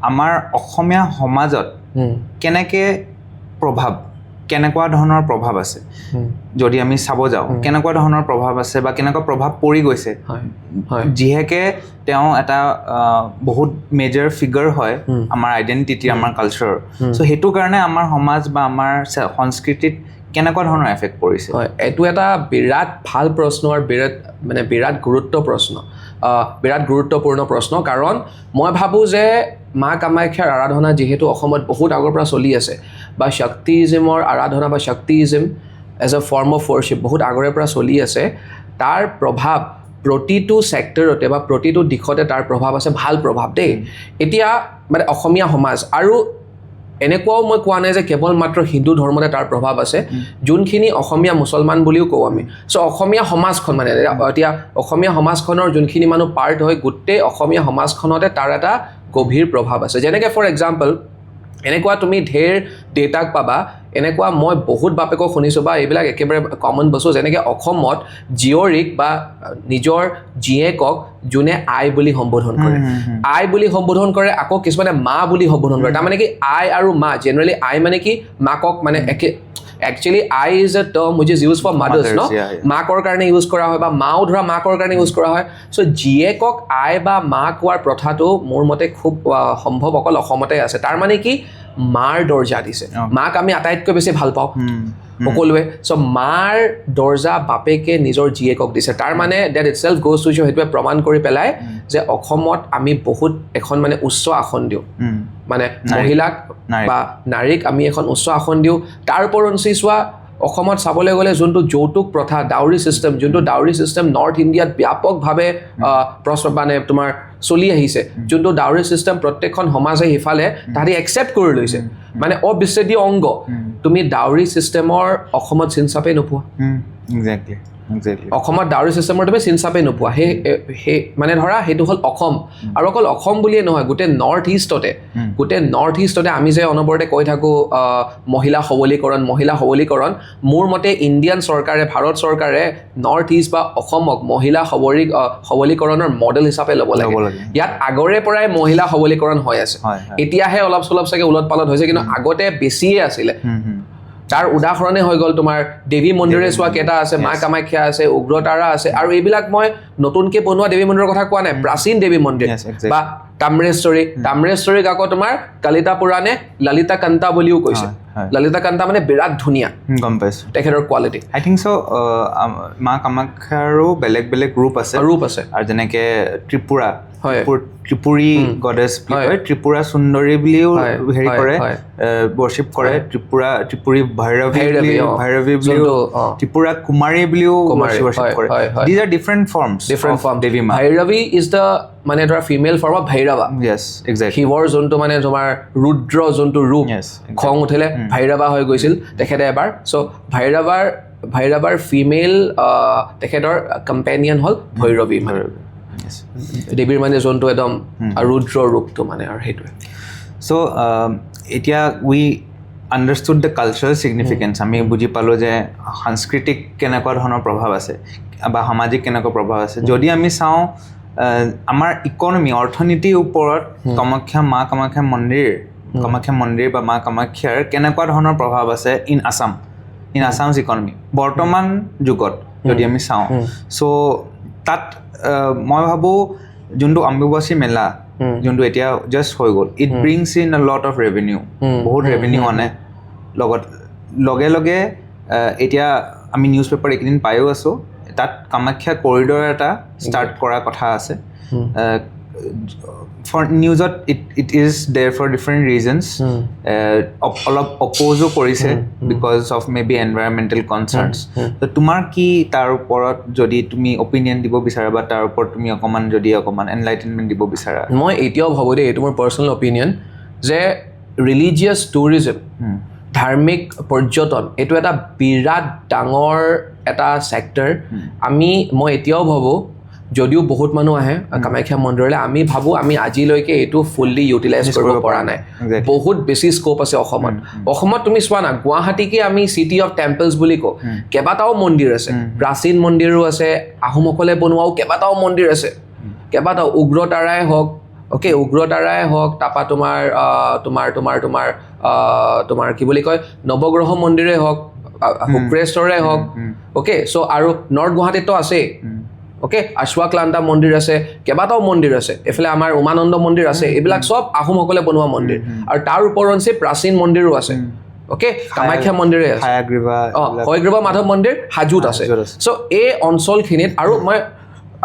Speaker 1: আমাৰ অসমীয়া সমাজত কেনেকৈ প্ৰভাৱ কেনেকুৱা ধৰণৰ প্ৰভাৱ আছে যদি আমি চাব যাওঁ কেনেকুৱা ধৰণৰ প্ৰভাৱ আছে বা কেনেকুৱা প্ৰভাৱ পৰি গৈছে যিহেকে তেওঁ এটা বহুত মেজৰ ফিগাৰ হয় আমাৰ আইডেণ্টিটি আমাৰ কালচাৰৰ চ' সেইটো কাৰণে আমাৰ সমাজ বা আমাৰ সংস্কৃতিত কেনেকুৱা ধৰণৰ এফেক্ট পৰিছে
Speaker 2: হয় এইটো এটা বিৰাট ভাল প্ৰশ্ন আৰু বিৰাট গুৰুত্বপূৰ্ণ প্ৰশ্ন কাৰণ মই ভাবোঁ যে মা কামাখ্যাৰ আৰাধনা যিহেতু অসমত বহুত আগৰ পৰা চলি আছে বা শক্তিইজমৰ আৰাধনা বা Shaktism as a form of worship বহুত আগৰে পৰা চলি আছে তাৰ প্ৰভাৱ প্ৰতিটো ছেক্টৰতে বা প্ৰতিটো দিশতে তাৰ প্ৰভাৱ আছে ভাল প্ৰভাৱ দেই এতিয়া মানে অসমীয়া সমাজ আৰু এনেকুৱাও মই কোৱা নাই যে কেৱল মাত্ৰ হিন্দু ধৰ্মতে তাৰ প্ৰভাৱ আছে যোনখিনি অসমীয়া মুছলমান বুলিও কওঁ আমি চ' অসমীয়া সমাজখন মানে এতিয়া অসমীয়া সমাজখনৰ যোনখিনি মানুহ পাৰ্ট হয় গোটেই অসমীয়া সমাজখনতে তাৰ এটা গভীৰ প্ৰভাৱ আছে যেনেকৈ ফৰ এক্সাম্পল এনেকুৱা তুমি ঢেৰ ডেটাক পাবা এনেকুৱা মই বহুত বাপেকক শুনিছোঁ বা এইবিলাক একেবাৰে কমন বস্তু যেনেকৈ অসমত জীয়ৰীক বা নিজৰ জীয়েকক যোনে আই বুলি সম্বোধন কৰে আকৌ কিছুমানে মা বুলি সম্বোধন কৰে তাৰমানে কি আই আৰু মা জেনেৰেলি আই মানে কি মাকক মানে actually Ai is a term which is use for mothers ন মাকৰ কাৰণে ইউজ কৰা হয় বা মাও ধৰা মাকৰ কাৰণে ইউজ কৰা হয় চ' জীয়েকক আই বা মা কোৱাৰ প্ৰথাটো মোৰ মতে খুব সম্ভৱ অকল অসমতে আছে তাৰ মানে কি মাৰ দৰ্জা দিছে মাক আমি আটাইতকৈ বেছি ভাল পাওঁ সকলোৱে চ' মাৰ দৰ্জা বাপেকে নিজৰ জীয়েকক দিছে তাৰ মানে that it self goes two show' সেইটোৱে প্ৰমাণ কৰি পেলাই যে অসমত আমি বহুত এখন মানে উচ্চ আসন দিওঁ মানে মহিলাক বা নাৰীক আমি এখন উচ্চ আসন দিওঁ তাৰ ওপৰঞ্চি চোৱা অসমত চাবলৈ গ'লে যোনটো যৌতুক প্ৰথা ডাউৰি ছিষ্টেম নৰ্থ ইণ্ডিয়াত ব্যাপকভাৱে মানে তোমাৰ চলি আহিছে যোনটো ডাউৰি ছিষ্টেম প্ৰত্যেকখন সমাজে সিফালে তাহাঁতি একচেপ্ট কৰি লৈছে মানে অবিচ্ছেদ্য অংগ তুমি ডাউৰি ছিষ্টেমৰ অসমত চিন চাপেই নোপোৱা অসমত ডাউৰি ছিষ্টেমৰ তুমি চিন চাপেই নোপোৱা সেই মানে ধৰা সেইটো হ'ল অসম আৰু অকল অসম বুলিয়ে নহয় গোটেই নৰ্থ ইষ্টতে আমি যে অনবৰতে কৈ থাকোঁ মহিলা সবলীকৰণ মোৰ মতে ইণ্ডিয়ান চৰকাৰে ভাৰত চৰকাৰে নৰ্থ ইষ্ট বা অসমক মহিলা সবলীকৰণৰ মডেল হিচাপে ল'ব লাগে ইয়াত আগৰে পৰাই মহিলা সবলীকৰণ হৈ আছে এতিয়াহে অলপ চলপ চাগে উলট পালট হৈছে কিন্তু আগতে বেছিয়ে আছিলে তাৰ উদাহৰণে হৈ গ'ল তোমাৰ দেৱী মন্দিৰে চোৱা কেইটা আছে মা কামাখ্যা আছে উগ্ৰতাৰা আছে আৰু এইবিলাক মই নতুনকৈ বনোৱা দেৱী মন্দিৰৰ কথা কোৱা নাই প্ৰাচীন দেৱী মন্দিৰ বা তাম্ৰেশ্বৰীক আকৌ তোমাৰ কালিতা পুৰাণে ললিতা কান্তা বুলিও কৈছে ললিতা কান্তা মানে বিৰাট ধুনীয়া
Speaker 1: গম পাইছোঁ
Speaker 2: তেখেতৰ কোৱালিটি
Speaker 1: আই থিংক চ' মা কামাখ্যাৰো বেলেগ ৰূপ আছে আৰু যেনেকৈ ত্ৰিপুৰা ত্ৰিপুৰী গডেছ বুলি কয় ত্ৰিপুৰা সুন্দৰী বুলিও হেৰি কৰে ৱৰ্শ্বিপ কৰে ত্ৰিপুৰী ভৈৰৱী বুলিও ত্ৰিপুৰা কুমাৰী বুলিও ৱৰ্শ্বিপ কৰে দিজ আৰ ডিফাৰেণ্ট ফৰ্মছ দেৱী মা
Speaker 2: ভৈৰৱী ইজ দ্য মানে ধৰা ফিমেল ফৰ্ম অফ ভৈৰৱা শিৱৰ যোনটো মানে তোমাৰ ৰুদ্ৰ যোনটো ৰূপ খং উঠিলে ভৈৰৱা হৈ গৈছিল তেখেতে এবাৰ চ' ভৈৰৱাৰ ফিমেল তেখেতৰ কম্পেনিয়ন হ'ল ভৈৰৱী দেৱীৰ মানে যোনটো একদম ৰুদ্ৰ ৰূপটো মানে আৰু সেইটোৱে
Speaker 1: চ' এতিয়া উই আণ্ডাৰষ্টুড দ্য কালচাৰেল ছিগনিফিকেঞ্চ আমি বুজি পালোঁ যে সাংস্কৃতিক কেনেকুৱা ধৰণৰ প্ৰভাৱ আছে বা সামাজিক কেনেকুৱা প্ৰভাৱ আছে যদি আমি চাওঁ আমাৰ ইকনমি অৰ্থনীতিৰ ওপৰত মা কামাখ্যা মন্দিৰ বা মা কামাখ্যাৰ কেনেকুৱা ধৰণৰ প্ৰভাৱ আছে ইন আছামছ ইকনমি বৰ্তমান যুগত যদি আমি চাওঁ চ' তাত মই ভাবোঁ যোনটো অম্বুবাচী মেলা যোনটো এতিয়া জাষ্ট হৈ গ'ল it brings in a lot of revenue বহুত ৰেভিনিউ আনে লগে এতিয়া আমি নিউজ পেপাৰ এইকেইদিন পায়ো আছোঁ তাত কামাখ্যা কৰিডৰ এটা ষ্টাৰ্ট কৰাৰ কথা আছে ফৰ নিউজত it is there for different reasons অলপ অপ'জো কৰিছে because of may be environmental concerns তোমাৰ কি তাৰ ওপৰত যদি তুমি অপিনিয়ন দিব বিচাৰা বা তাৰ ওপৰত তুমি অকণমান এনলাইটেনমেণ্ট দিব বিচাৰা
Speaker 2: মই এতিয়াও ভাবোঁ দেই এইটো মোৰ পাৰ্চনেল অপিনিয়ন যে ৰিলিজিয়াছ টুৰিজিম ধাৰ্মিক পৰ্যটন এইটো এটা বিৰাট ডাঙৰ এটা ছেক্টৰ মই এতিয়াও ভাবোঁ যদিও বহুত মানুহ আহে কামাখ্যা মন্দিৰলৈ আমি ভাবোঁ আমি আজিলৈকে এইটো ফুল্লি ইউটিলাইজ কৰিব পৰা নাই বহুত বেছি স্ক'প আছে অসমত তুমি চোৱা না গুৱাহাটীকে আমি চিটি অফ টেম্পলছ বুলি কওঁ কেইবাটাও মন্দিৰ আছে প্ৰাচীন মন্দিৰো আছে আহোমসকলে বনোৱাও কেইবাটাও মন্দিৰ আছে কেইবাটাও উগ্ৰতাৰাই হওক অ'কে উগ্ৰতাৰাই হওক তাৰপৰা তোমাৰ কি বুলি কয় নৱগ্ৰহ মন্দিৰে হওক শুক্ৰেশ্বৰে হওক অ'কে চ' আৰু নৰ্থ গুৱাহাটীততো আছেই অ'কে আশ্বাক্লান্তা মন্দিৰ আছে কেইবাটাও মন্দিৰ আছে এইফালে আমাৰ উমানন্দ মন্দিৰ আছে এইবিলাক চব আহোমসকলে বনোৱা মন্দিৰ আৰু তাৰ ওপৰঞ্চি প্ৰাচীন মন্দিৰো আছে অ'কে কামাখ্যা মন্দিৰে আছে হয়গ্ৰীৱ মাধৱ মন্দিৰ হাজোত আছে চ' এই অঞ্চলখিনিত আৰু মই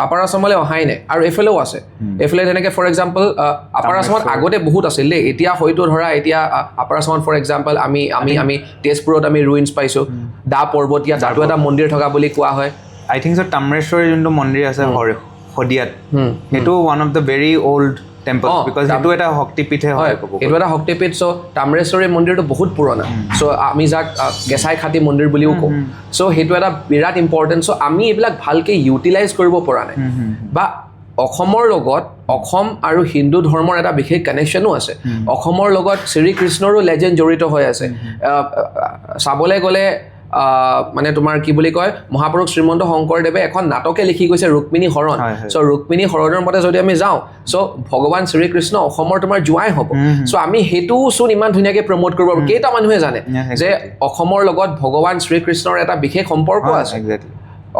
Speaker 2: আপাৰ আছামলৈ অহাই নাই আৰু এইফালেও আছে এইফালে তেনেকৈ ফৰ এক্সাম্পল আপাৰ আছামত আগতে বহুত আছিল দেই এতিয়া হয়তো ধৰা এতিয়া আপাৰ আছামত ফৰ এক্সাম্পল আমি তেজপুৰত আমি ৰুইনছ পাইছোঁ দা পৰ্বতীয়া তাতো এটা মন্দিৰ থকা বুলি কোৱা হয়
Speaker 1: আই থিংক চ' তাম্ৰেশ্বৰী যোনটো মন্দিৰ আছে শদিয়াত সেইটো one of the very old temple because সেইটো এটা শক্তিপীঠে হয়
Speaker 2: এইটো এটা শক্তিপীঠ চ' তাম্ৰেশ্বৰী মন্দিৰটো বহুত পুৰণা চ' আমি যাক কেঁচাই খাটি মন্দিৰ বুলিও কওঁ চ' সেইটো এটা বিৰাট ইম্পৰ্টেণ্ট চ' আমি এইবিলাক ভালকৈ ইউটিলাইজ কৰিব পৰা নাই বা অসমৰ লগত অসম আৰু হিন্দু ধৰ্মৰ এটা বিশেষ কানেকশ্যনো আছে অসমৰ লগত শ্ৰীকৃষ্ণৰো লেজেণ্ড জড়িত হৈ আছে চাবলৈ গ'লে মানে তোমাৰ কি বুলি কয় মহাপুৰুষ শ্ৰীমন্ত শংকৰদেৱে এখন নাটকে লিখি গৈছে ৰুক্মিণী হৰণ চ' ৰুক্মিণী হৰণৰ মতে যদি আমি যাওঁ চ' ভগৱান শ্ৰীকৃষ্ণ অসমৰ তোমাৰ জোঁৱাই হ'ব চ' আমি সেইটোও চোন ইমান ধুনীয়াকৈ প্ৰমোট কৰিব পাৰোঁ কেইটা মানুহে জানে যে অসমৰ লগত ভগৱান শ্ৰীকৃষ্ণৰ এটা বিশেষ সম্পৰ্ক আছে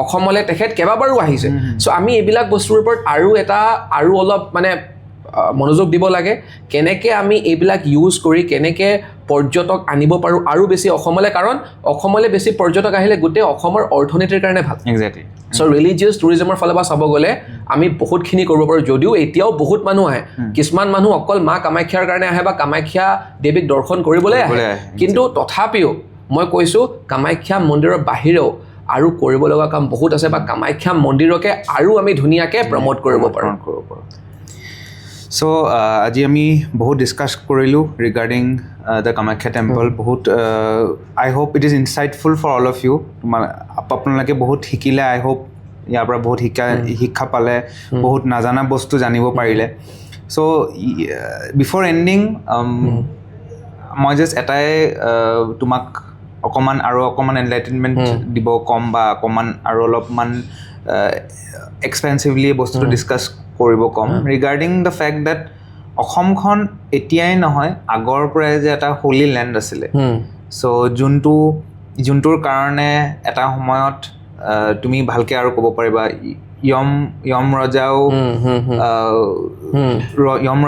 Speaker 2: অসমলৈ তেখেত কেইবাবাৰো আহিছে চ' আমি এইবিলাক বস্তুৰ ওপৰত আৰু অলপ মানে মনোযোগ দিব লাগে কেনেকৈ আমি এইবিলাক ইউজ কৰি কেনেকৈ পৰ্যটক আনিব পাৰোঁ আৰু বেছি অসমলৈ কাৰণ অসমলৈ বেছি পৰ্যটক আহিলে গোটেই অসমৰ অৰ্থনীতিৰ কাৰণে ভাল
Speaker 1: এক্সেক্টলি
Speaker 2: চ' ৰিলিজিয়াছ টুৰিজমৰ ফালৰ পৰা চাব গ'লে আমি বহুতখিনি কৰিব পাৰোঁ যদিও এতিয়াও বহুত মানুহ আহে কিছুমান মানুহ অকল মা কামাখ্যাৰ কাৰণে আহে বা কামাখ্যা দেৱীক দৰ্শন কৰিবলৈ আহে কিন্তু তথাপিও মই কৈছোঁ কামাখ্যা মন্দিৰৰ বাহিৰেও আৰু কৰিব লগা কাম বহুত আছে বা কামাখ্যা মন্দিৰকে আৰু আমি ধুনীয়াকৈ প্ৰমোট কৰিব পাৰোঁ
Speaker 1: চ' আজি আমি বহুত ডিছকাছ কৰিলোঁ ৰিগাৰ্ডিং দ্য কামাখ্যা টেম্পল বহুত I hope it is insightful for all of you আপোনালোকে বহুত শিকিলে আই হোপ ইয়াৰ পৰা বহুত শিক্ষা পালে বহুত নাজানা বস্তু জানিব পাৰিলে চ' বিফৰ এণ্ডিং মই জাষ্ট এটাই তোমাক অকণমান এনলাইটেনমেণ্ট দিব ক'ম বা অলপমান এক্সপেঞ্চিভলি বস্তুটো ডিছকাছ কৰিব ক'ম ৰিগাৰ্ডিং দ্য ফেক্ট ডেট অসমখন এতিয়াই নহয় আগৰ পৰাই যে এটা হোলি লেণ্ড আছিলে চ' যোনটোৰ কাৰণে এটা সময়ত তুমি ভালকৈ আৰু ক'ব পাৰিবা য়ম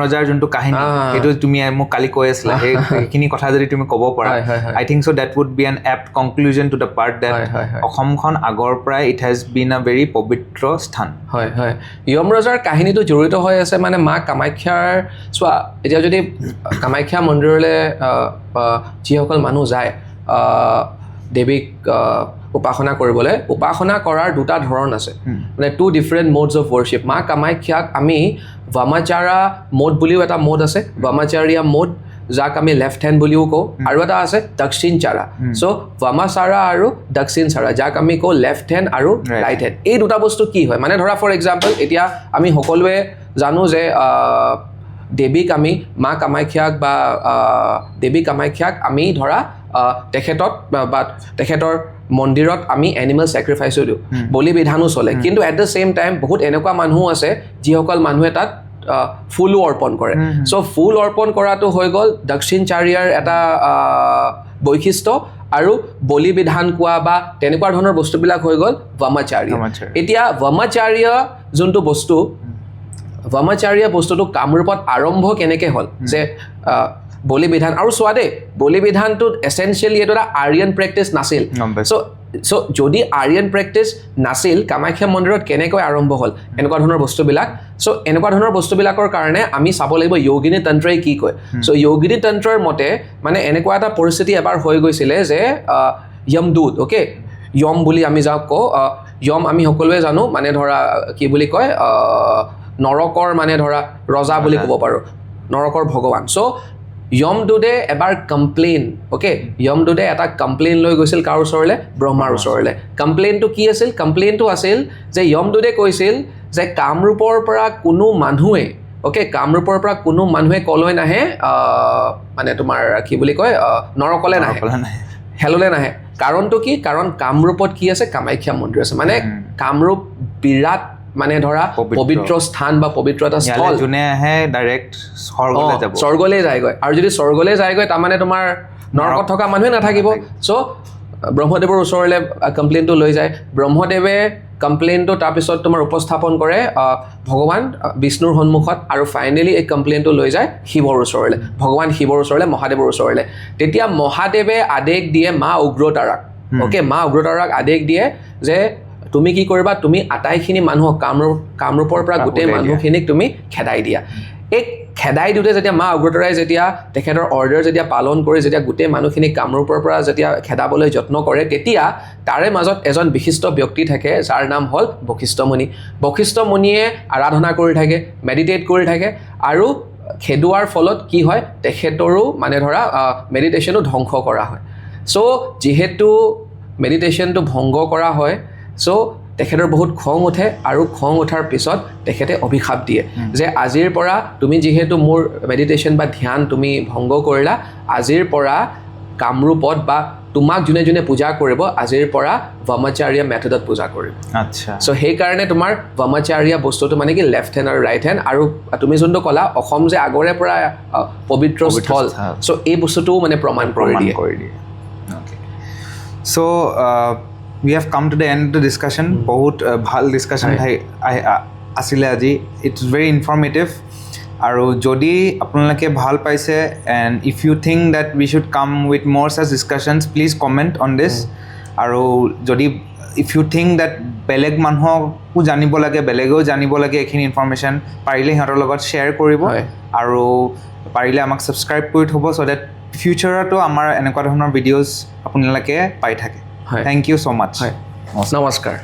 Speaker 1: ৰজাৰ যোনটো কাহিনী সেইটো তুমি মোক কালি কৈ আছিলা সেইখিনি কথা যদি তুমি ক'ব পাৰা I think so' that would be an apt conclusion to the part that অসমখন আগৰ পৰাই it has been a very pavitra sthan
Speaker 2: হয় য়ম ৰজাৰ কাহিনীটো জড়িত হৈ আছে মানে মা কামাখ্যাৰ চোৱা এতিয়া যদি কামাখ্যা মন্দিৰলৈ যিসকল মানুহ যায় দেৱীক উপাসনা কৰিবলৈ উপাসনা কৰাৰ দুটা ধৰণ আছে মানে টু ডিফাৰেণ্ট মোডছ অফ ৱৰ্শ্বিপ মা কামাখ্যাক আমি ভামাচাৰা মোড বুলিও এটা মোড আছে ভামাচাৰিয়া মোড যাক আমি লেফ্ট হেণ্ড বুলিও কওঁ আৰু এটা আছে দক্ষিণ চাৰা চ' ভামাচাৰা আৰু দক্ষিণ চাৰা যাক আমি কওঁ লেফ্ট হেণ্ড আৰু ৰাইট হেণ্ড এই দুটা বস্তু কি হয় মানে ধৰা ফৰ এক্সাম্পল এতিয়া আমি সকলোৱে জানো যে দেৱীক আমি মা কামাখ্যাক বা দেৱী কামাখ্যাক আমি ধৰা তেখেতৰ মন্দিৰত আমি এনিমেল ছেক্ৰিফাইচো দিওঁ বলি বিধানো চলে কিন্তু এট দ্য ছেইম টাইম বহুত এনেকুৱা মানুহ আছে যিসকল মানুহে তাত ফুলো অৰ্পণ কৰে চ' ফুল অৰ্পণ কৰাটো হৈ গ'ল দক্ষিণ চাৰিয়াৰ এটা বৈশিষ্ট্য আৰু বলি বিধান কোৱা বা তেনেকুৱা ধৰণৰ বস্তুবিলাক হৈ গ'ল ভামাচাৰ্য এতিয়া ভামাচাৰ্য যোনটো বস্তু ভামাচাৰ্য বস্তুটো কামৰূপত আৰম্ভ কেনেকৈ হ'ল যে বলি বিধান আৰু চোৱা দেই বলি বিধানটোত এছেঞ্চিয়েলি এইটো এটা আৰিয়ান প্ৰেক্টিচ নাছিল চ' যদি আৰিয়ান প্ৰেক্টিচ নাছিল কামাখ্যা মন্দিৰত কেনেকৈ আৰম্ভ হ'ল এনেকুৱা ধৰণৰ বস্তুবিলাক চ' এনেকুৱা ধৰণৰ বস্তুবিলাকৰ কাৰণে আমি চাব লাগিব য়োগিনী তন্ত্ৰই কি কয় চ' য়োগিনী তন্ত্ৰৰ মতে মানে এনেকুৱা এটা পৰিস্থিতি এবাৰ হৈ গৈছিলে যে য়মদূত অ'কে য়ম বুলি আমি যাক কওঁ য়ম আমি সকলোৱে জানো মানে ধৰা কি বুলি কয় নৰকৰ মানে ধৰা ৰজা বুলি ক'ব পাৰোঁ নৰকৰ ভগৱান চ' য়মদূতে এবাৰ কমপ্লেইন অ'কে য়মদূতে এটা কমপ্লেইন লৈ গৈছিল কাৰ ওচৰলৈ ব্ৰহ্মাৰ ওচৰলৈ কমপ্লেইনটো কি আছিল কমপ্লেইনটো আছিল যে য়মদূতে কৈছিল যে কামৰূপৰ পৰা কোনো মানুহে অ'কে কামৰূপৰ পৰা কোনো মানুহে কলৈ নাহে মানে তোমাৰ কি বুলি কয় নৰকলৈ নাহে হেললৈ নাহে কাৰণটো কি কাৰণ কামৰূপত কি আছে কামাখ্যা মন্দিৰ আছে মানে কামৰূপ বিৰাট মানে ধৰা পবিত্ৰ স্থান বা পবিত্ৰ এটা স্থল
Speaker 1: যোনে আহে ডাইৰেক্ট স্বৰ্গলৈ যাব
Speaker 2: স্বৰ্গলৈ যায়গৈ আৰু যদি স্বৰ্গলৈ যায়গৈ তাৰমানে তোমাৰ নৰকত থকা মানুহে নাথাকিব চ' ব্ৰহ্মদেৱৰ ওচৰলৈ কমপ্লেইনটো লৈ যায় ব্ৰহ্মদেৱে কমপ্লেইনটো তাৰপিছত তোমাৰ উপস্থাপন কৰে ভগৱান বিষ্ণুৰ সন্মুখত আৰু ফাইনেলি এই কমপ্লেইনটো লৈ যায় শিৱৰ ওচৰলৈ ভগৱান শিৱৰ ওচৰলৈ মহাদেৱৰ ওচৰলৈ তেতিয়া মহাদেৱে আদেশ দিয়ে মা উগ্ৰতাৰাক অ'কে মা উগ্ৰতাৰাক আদেশ দিয়ে যে তুমি কি কৰিবা তুমি আটাইখিনি মানুহক কামৰূপৰ পৰা গোটেই মানুহখিনিক তুমি খেদাই দিয়া এই খেদাই দিওঁতে যেতিয়া মা উগ্ৰতাৰাই যেতিয়া তেখেতৰ অৰ্ডাৰ যেতিয়া পালন কৰি যেতিয়া গোটেই মানুহখিনিক কামৰূপৰ পৰা যেতিয়া খেদাবলৈ যত্ন কৰে তেতিয়া তাৰে মাজত এজন বিশিষ্ট ব্যক্তি থাকে যাৰ নাম হ'ল বশিষ্ঠ মুনি বশিষ্ঠ মুনিয়ে আৰাধনা কৰি থাকে মেডিটেট কৰি থাকে আৰু খেদোৱাৰ ফলত কি হয় তেখেতৰো মানে ধৰা মেডিটেশ্যনো ধ্বংস কৰা হয় চ' যিহেতু মেডিটেশ্যনটো ভংগ কৰা হয় চ' তেখেতৰ বহুত খং উঠে আৰু খং উঠাৰ পিছত তেখেতে অভিশাপ দিয়ে যে আজিৰ পৰা তুমি যিহেতু মোৰ মেডিটেশ্যন বা ধ্যান তুমি ভংগ কৰিলা আজিৰ পৰা কামৰূপত বা তোমাক যোনে যোনে পূজা কৰিব আজিৰ পৰা ব্ৰহ্মচাৰ্য মেথডত পূজা কৰিব
Speaker 1: আচ্ছা
Speaker 2: চ' সেইকাৰণে তোমাৰ ব্ৰহ্মচাৰ্য বস্তুটো মানে কি লেফ্ট হেণ্ড আৰু ৰাইট হেণ্ড আৰু তুমি যোনটো ক'লা অসম যে আগৰে পৰা পবিত্ৰ স্থল চ' এই বস্তুটোও মানে প্ৰমাণ কৰি দিয়ে
Speaker 1: চ' we have come to the end of the discussion বহুত ভাল ডিছকাশ্যন আছিলে আজি ইটছ ভেৰি ইনফৰ্মেটিভ আৰু যদি আপোনালোকে ভাল পাইছে and if you think that we should come with more such discussions please comment on this আৰু যদি ইফ ইউ থিংক দেট বেলেগ মানুহকো জানিব লাগে বেলেগেও জানিব লাগে এইখিনি ইনফৰ্মেশ্যন পাৰিলে সিহঁতৰ লগত শ্বেয়াৰ কৰিব আৰু পাৰিলে আমাক ছাবস্ক্ৰাইব কৰি থ'ব চ' দেট ফিউচাৰতো আমাৰ এনেকুৱা ধৰণৰ ভিডিঅ'জ আপোনালোকে পাই থাকে Thank you so much.
Speaker 2: Namaskar.